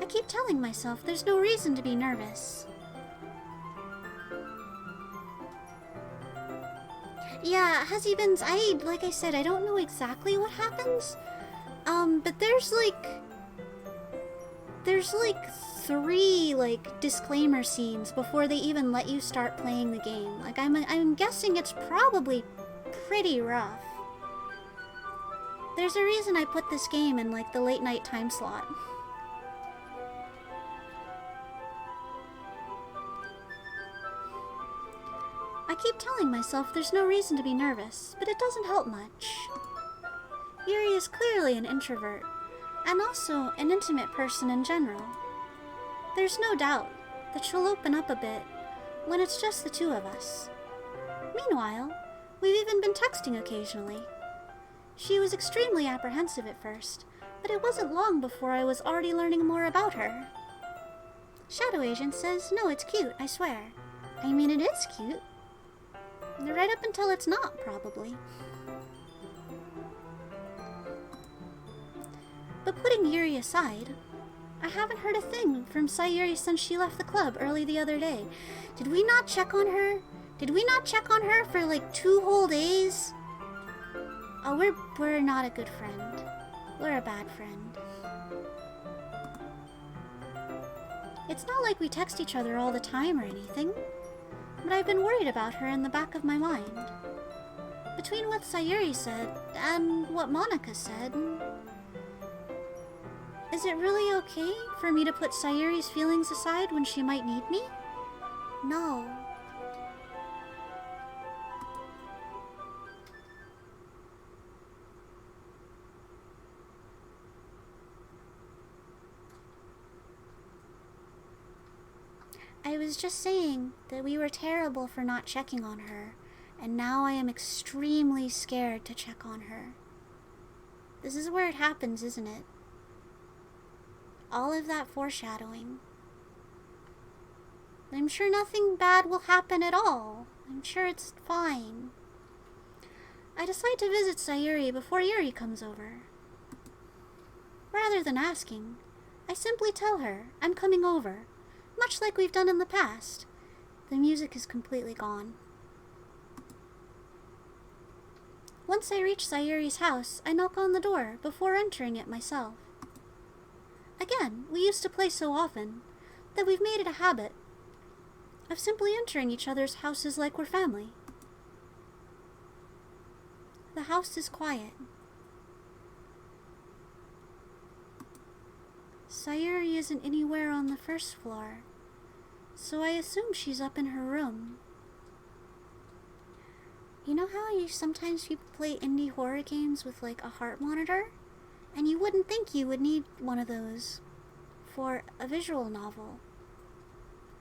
Speaker 1: I keep telling myself there's no reason to be nervous. Yeah, Husband's, like I said, I don't know exactly what happens. But there's like 3 disclaimer scenes before they even let you start playing the game. Like I'm guessing it's probably pretty rough. There's a reason I put this game in the late night time slot. I keep telling myself there's no reason to be nervous, but it doesn't help much. Yuri is clearly an introvert, and also an intimate person in general. There's no doubt that she'll open up a bit when it's just the two of us. Meanwhile, we've even been texting occasionally. She was extremely apprehensive at first, but it wasn't long before I was already learning more about her. Shadow Agent says, no, it's cute, I swear. I mean, it is cute. Right up until it's not, probably. But putting Yuri aside, I haven't heard a thing from Sayuri since she left the club early the other day. Did we not check on her? Did we not check on her for 2 whole days? Oh, we're not a good friend. We're a bad friend. It's not like we text each other all the time or anything, but I've been worried about her in the back of my mind. Between what Sayuri said and what Monica said, is it really okay for me to put Sayuri's feelings aside when she might need me? No. I was just saying that we were terrible for not checking on her, and now I am extremely scared to check on her. This is where it happens, isn't it? All of that foreshadowing. I'm sure nothing bad will happen at all. I'm sure it's fine. I decide to visit Sayuri before Yuri comes over. Rather than asking, I simply tell her I'm coming over, much like we've done in the past. The music is completely gone. Once I reach Sayuri's house, I knock on the door before entering it myself. Again, we used to play so often that we've made it a habit of simply entering each other's houses like we're family. The house is quiet. Sayuri isn't anywhere on the first floor, so I assume she's up in her room. You know how sometimes people play indie horror games with a heart monitor? And you wouldn't think you would need one of those for a visual novel.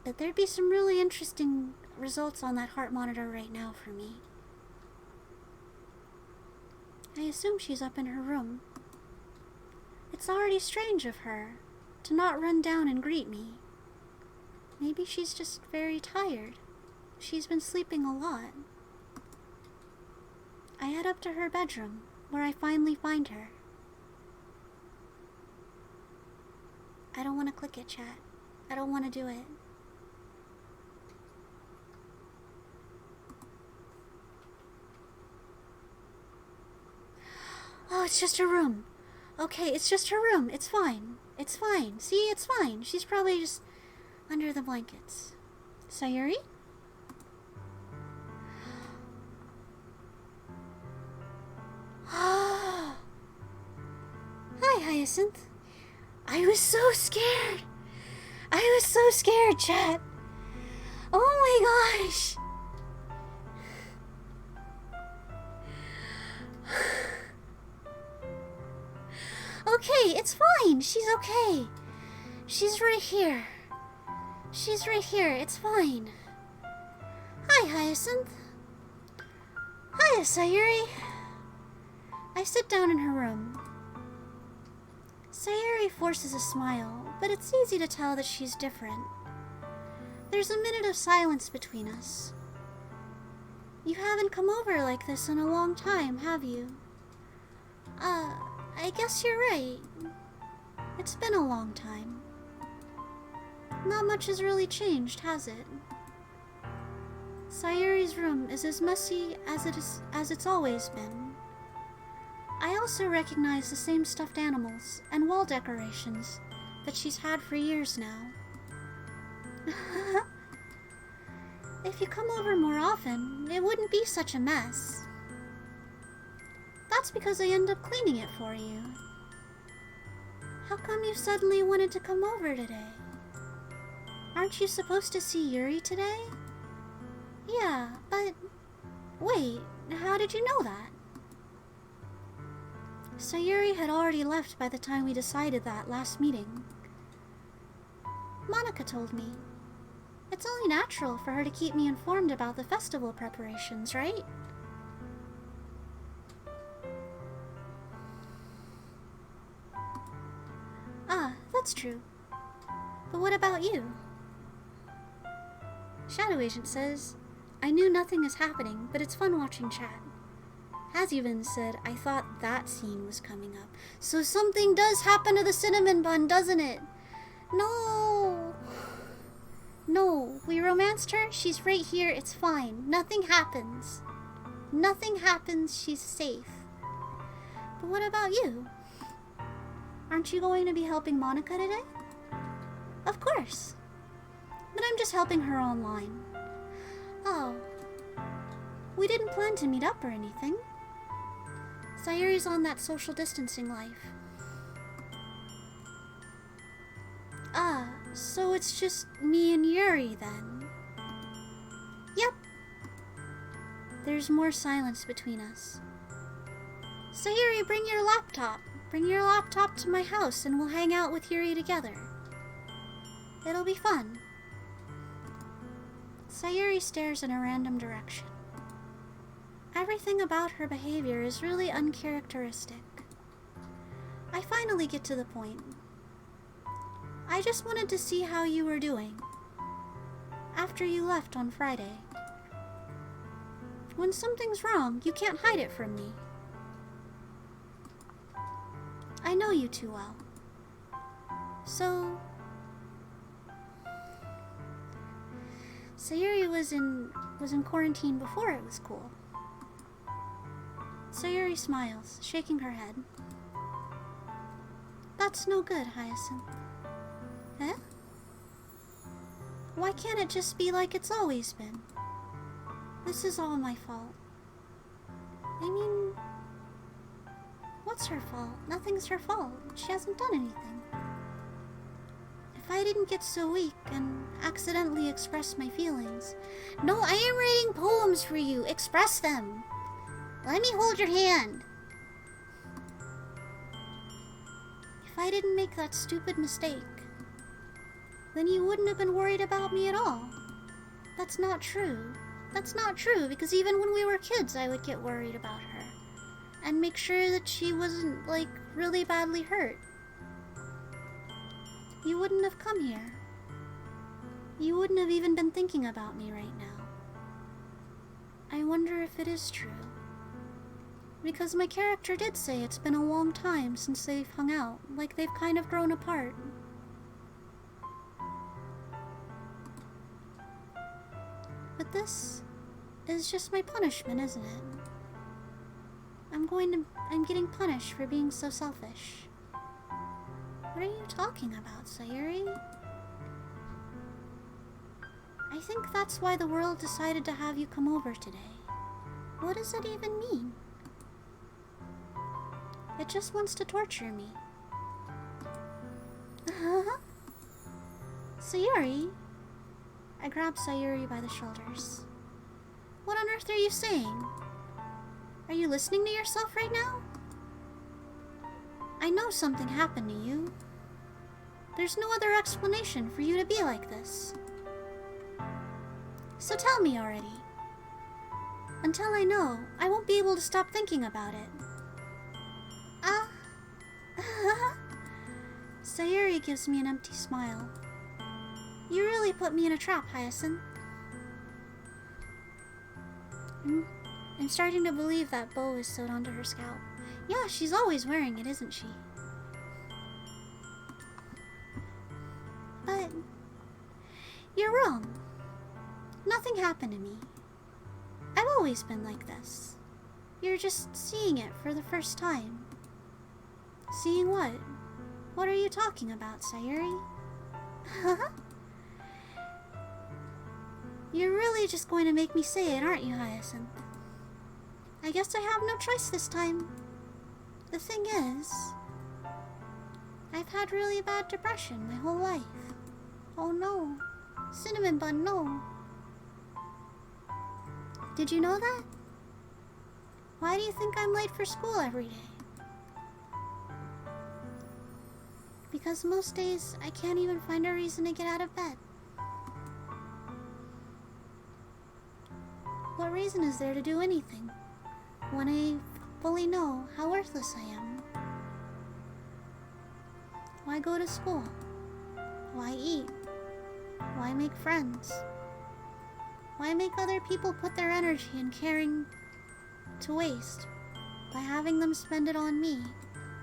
Speaker 1: But there'd be some really interesting results on that heart monitor right now for me. I assume she's up in her room. It's already strange of her to not run down and greet me. Maybe she's just very tired. She's been sleeping a lot. I head up to her bedroom, where I finally find her. I don't want to click it, chat. I don't want to do it. Oh, it's just her room. Okay, it's just her room. It's fine. It's fine. See, it's fine. She's probably just under the blankets. Sayuri? Hi, Hyacinth. I was so scared. I was so scared, chat. Oh my gosh. Okay, it's fine. She's okay. She's right here. She's right here. It's fine. Hi, Hyacinth. Hiya, Sayuri. I sit down in her room. Sayuri forces a smile, but it's easy to tell that she's different. There's a minute of silence between us. You haven't come over like this in a long time, have you? I guess you're right. It's been a long time. Not much has really changed, has it? Sayuri's room is as messy as it's always been. I also recognize the same stuffed animals and wall decorations that she's had for years now. If you come over more often, it wouldn't be such a mess. That's because I end up cleaning it for you. How come you suddenly wanted to come over today? Aren't you supposed to see Yuri today? Yeah, but... Wait, how did you know that? Sayuri had already left by the time we decided that last meeting. Monica told me. It's only natural for her to keep me informed about the festival preparations, right? Ah, that's true. But what about you? Shadow Agent says, I knew nothing is happening, but it's fun watching chat. Hazyvan said, I thought that scene was coming up. So something does happen to the cinnamon bun, doesn't it? No! No, we romanced her, she's right here, it's fine. Nothing happens. Nothing happens, she's safe. But what about you? Aren't you going to be helping Monica today? Of course. But I'm just helping her online. Oh. We didn't plan to meet up or anything. Sayuri's on that social distancing life. Ah, so it's just me and Yuri then? Yep. There's more silence between us. Sayuri, bring your laptop. Bring your laptop to my house and we'll hang out with Yuri together. It'll be fun. Sayuri stares in a random direction. Everything about her behavior is really uncharacteristic. I finally get to the point. I just wanted to see how you were doing after you left on Friday. When something's wrong, you can't hide it from me. I know you too well. So... Sayuri was in quarantine before it was cool. Sayuri smiles, shaking her head. That's no good, Hyacinth. Eh? Why can't it just be like it's always been? This is all my fault. I mean... What's her fault? Nothing's her fault. She hasn't done anything. If I didn't get so weak and accidentally express my feelings... No, I am writing poems for you. Express them. Let me hold your hand. If I didn't make that stupid mistake, then you wouldn't have been worried about me at all. That's not true. That's not true, because even when we were kids, I would get worried about her. And make sure that she wasn't, like, really badly hurt. You wouldn't have come here. You wouldn't have even been thinking about me right now. I wonder if it is true. Because my character did say it's been a long time since they've hung out, like they've kind of grown apart. But this is just my punishment, isn't it? I'm getting punished for being so selfish. What are you talking about, Sayuri? I think that's why the world decided to have you come over today. What does it even mean? It just wants to torture me. Sayuri? I grabbed Sayuri by the shoulders. What on earth are you saying? Are you listening to yourself right now? I know something happened to you. There's no other explanation for you to be like this. So tell me already. Until I know, I won't be able to stop thinking about it. Sayuri gives me an empty smile. You really put me in a trap, Hyacinth. I'm starting to believe that bow is sewed onto her scalp. Yeah, she's always wearing it, isn't she? But you're wrong. Nothing happened to me. I've always been like this. You're just seeing it for the first time. Seeing what? What are you talking about, Sayuri? You're really just going to make me say it, aren't you, Hyacinth? I guess I have no choice this time. The thing is, I've had really bad depression my whole life. Oh no. Cinnamon bun, no. Did you know that? Why do you think I'm late for school every day? Because most days I can't even find a reason to get out of bed. What reason is there to do anything when I fully know how worthless I am? Why go to school? Why eat? Why make friends? Why make other people put their energy and caring to waste by having them spend it on me?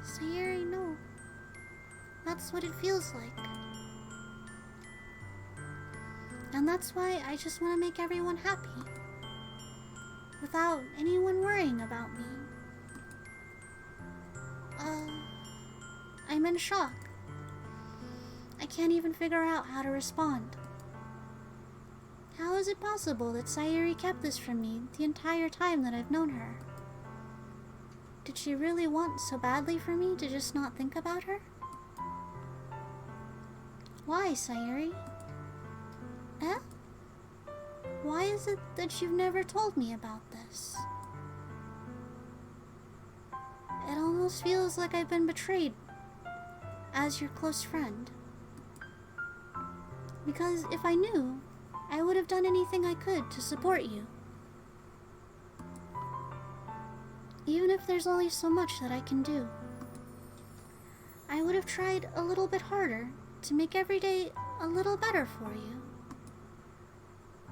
Speaker 1: Sayuri, no. That's what it feels like. And that's why I just want to make everyone happy. Without anyone worrying about me. I'm in shock. I can't even figure out how to respond. How is it possible that Sayuri kept this from me the entire time that I've known her? Did she really want so badly for me to just not think about her? Why, Sayuri? Eh? Why is it that you've never told me about this? It almost feels like I've been betrayed as your close friend. Because if I knew, I would have done anything I could to support you. Even if there's only so much that I can do. I would have tried a little bit harder to make every day a little better for you.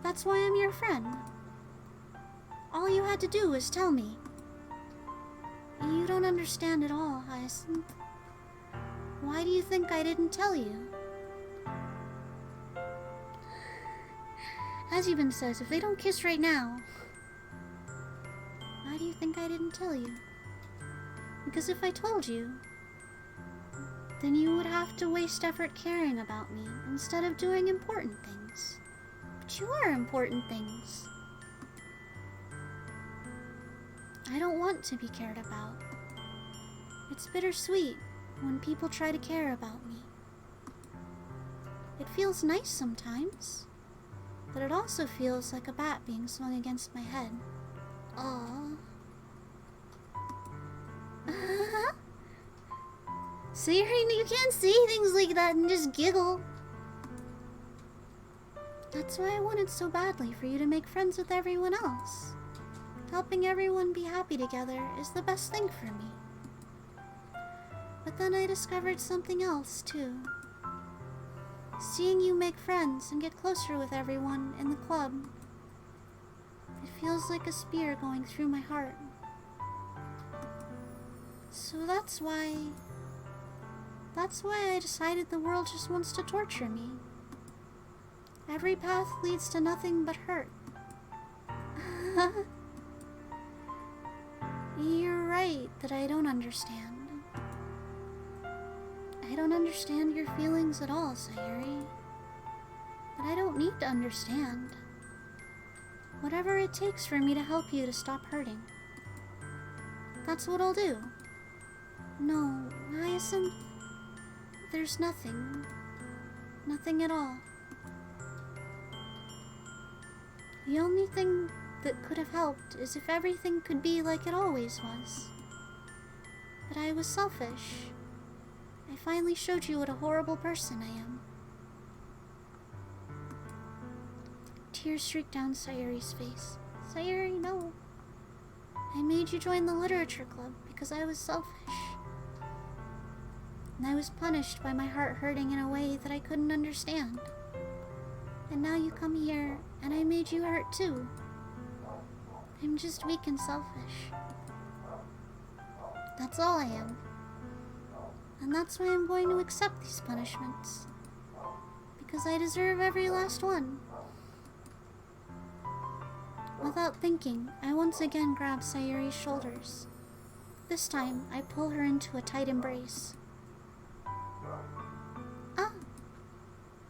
Speaker 1: That's why I'm your friend. All you had to do was tell me. You don't understand at all, Hyacinth. Why do you think I didn't tell you? As Eben says, if they don't kiss right now, why do you think I didn't tell you? Because if I told you, then you would have to waste effort caring about me instead of doing important things. But you are important things. I don't want to be cared about. It's bittersweet when people try to care about me. It feels nice sometimes, but it also feels like a bat being swung against my head. Aww. So you can't say things like that and just giggle. That's why I wanted so badly for you to make friends with everyone else. Helping everyone be happy together is the best thing for me. But then I discovered something else too. Seeing you make friends and get closer with everyone in the club, it feels like a spear going through my heart. So that's why I decided the world just wants to torture me. Every path leads to nothing but hurt. You're right that I don't understand. I don't understand your feelings at all, Sayuri. But I don't need to understand. Whatever it takes for me to help you to stop hurting. That's what I'll do. No, Hyacinth, there's nothing. Nothing at all. The only thing that could have helped is if everything could be like it always was. But I was selfish. I finally showed you what a horrible person I am. Tears streaked down Sayuri's face. Sayuri, no. I made you join the literature club because I was selfish. And I was punished by my heart hurting in a way that I couldn't understand. And now you come here, and I made you hurt too. I'm just weak and selfish. That's all I am. And that's why I'm going to accept these punishments. Because I deserve every last one. Without thinking, I once again grab Sayuri's shoulders. This time, I pull her into a tight embrace. Ah!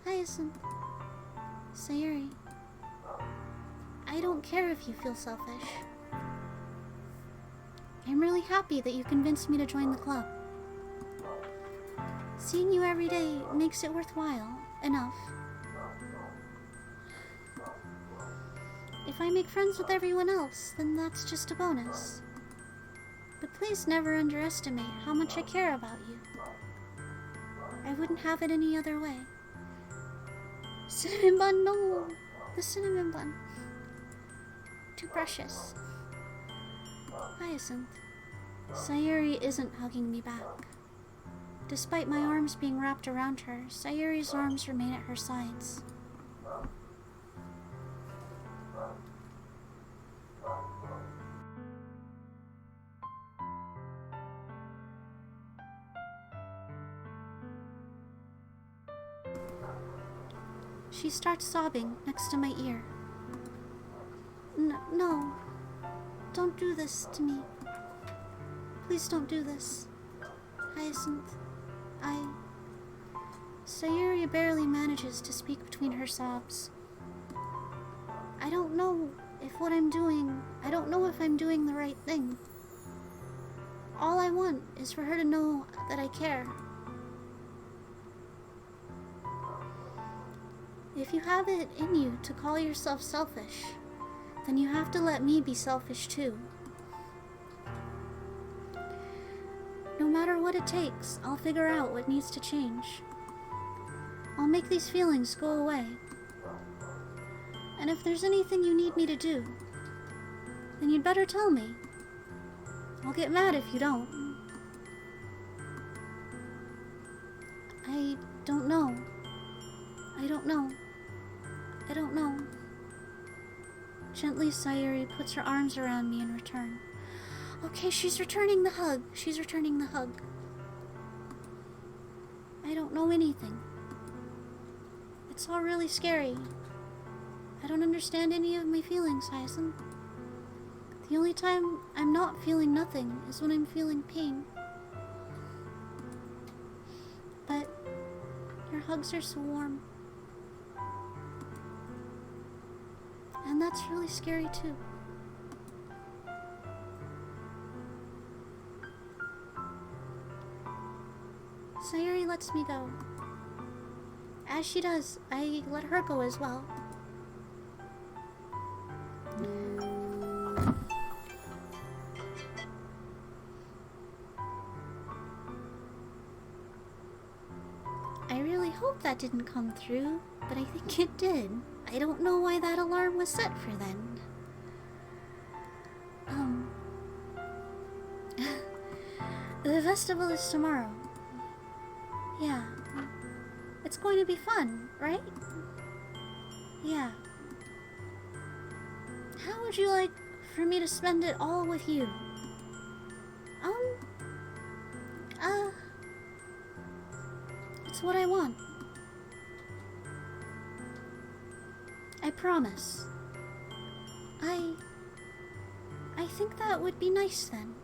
Speaker 1: Hyacinth. Sayuri. I don't care if you feel selfish. I'm really happy that you convinced me to join the club. Seeing you every day makes it worthwhile enough. If I make friends with everyone else, then that's just a bonus. But please never underestimate how much I care about you. I wouldn't have it any other way. Cinnamon bun, no! The cinnamon bun. Too precious. Hyacinth. Sayuri isn't hugging me back. Despite my arms being wrapped around her, Sayuri's arms remain at her sides. She starts sobbing next to my ear. No. Don't do this to me. Please don't do this. Hyacinth, Sayuri barely manages to speak between her sobs. I don't know if I'm doing the right thing. All I want is for her to know that I care. If you have it in you to call yourself selfish, then you have to let me be selfish too. No matter what it takes, I'll figure out what needs to change. I'll make these feelings go away. And if there's anything you need me to do, then you'd better tell me. I'll get mad if you don't. I don't know. Gently, Sayuri puts her arms around me in return. Okay, she's returning the hug. I don't know anything. It's all really scary. I don't understand any of my feelings, Hyacinth. The only time I'm not feeling nothing is when I'm feeling pain. But your hugs are so warm. And that's really scary too. Sayuri lets me go. As she does, I let her go as well. I really hope that didn't come through, but I think it did. I don't know why that alarm was set for then. The festival is tomorrow. Yeah. It's going to be fun, right? Yeah. How would you like for me to spend it all with you? It's what I want. I promise. I think that would be nice then.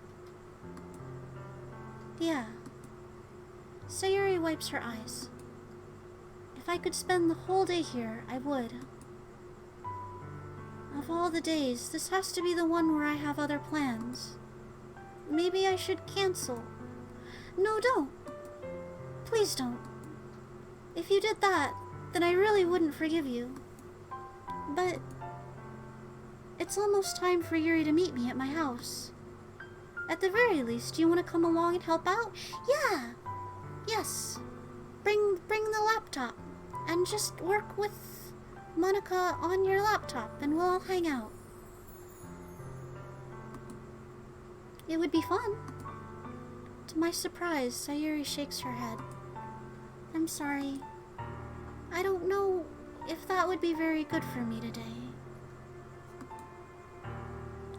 Speaker 1: Yeah. Sayuri wipes her eyes. If I could spend the whole day here, I would. Of all the days, this has to be the one where I have other plans. Maybe I should cancel. No, don't. Please don't. If you did that, then I really wouldn't forgive you. But it's almost time for Yuri to meet me at my house. At the very least, do you want to come along and help out? Yeah! Yes. Bring the laptop and just work with Monica on your laptop and we'll all hang out. It would be fun. To my surprise, Sayuri shakes her head. I'm sorry. I don't know if that would be very good for me today.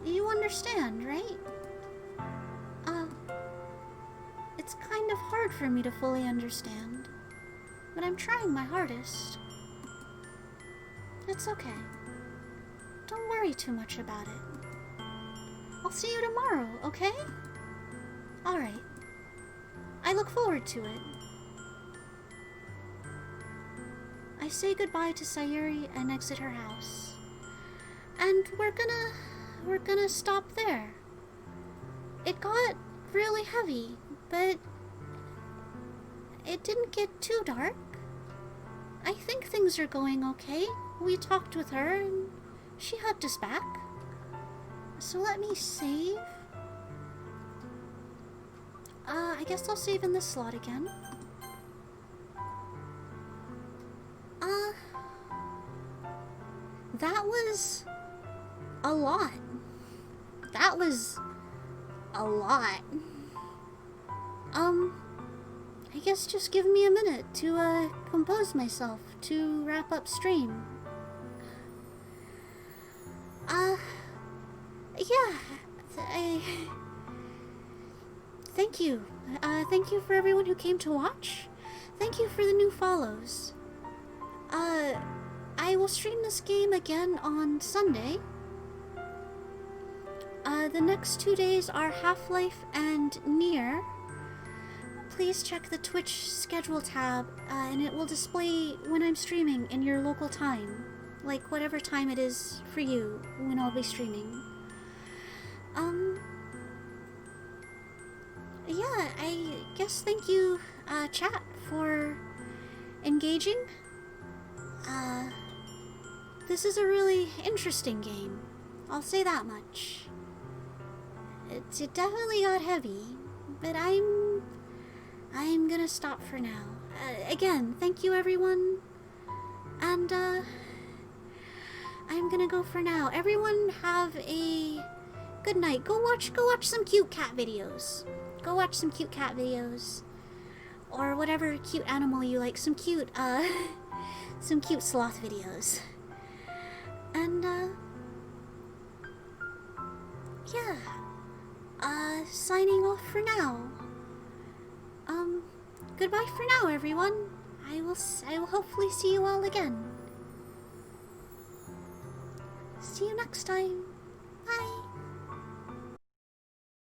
Speaker 1: You understand, right? It's kind of hard for me to fully understand, but I'm trying my hardest. It's okay. Don't worry too much about it. I'll see you tomorrow, okay? Alright. I look forward to it. I say goodbye to Sayuri and exit her house. And we're gonna stop there. It got really heavy, but it didn't get too dark. I think things are going okay. We talked with her and she hugged us back. So let me save. I guess I'll save in this slot again. That was a lot. That was a lot. I guess just give me a minute to, compose myself to wrap up stream. Yeah. Thank you. Thank you for everyone who came to watch. Thank you for the new follows. I will stream this game again on Sunday. The next 2 days are Half-Life and Nier. Please check the Twitch schedule tab, and it will display when I'm streaming in your local time. Like, whatever time it is for you when I'll be streaming. Yeah, I guess thank you, chat, for engaging. This is a really interesting game. I'll say that much. It definitely got heavy, but I'm gonna stop for now. Again, thank you everyone, and I'm gonna go for now. Everyone have a good night. Go watch some cute cat videos. Go watch some cute cat videos, or whatever cute animal you like. Some cute sloth videos. And yeah. Signing off for now. Goodbye for now, everyone. I will hopefully see you all again. See you next time. Bye.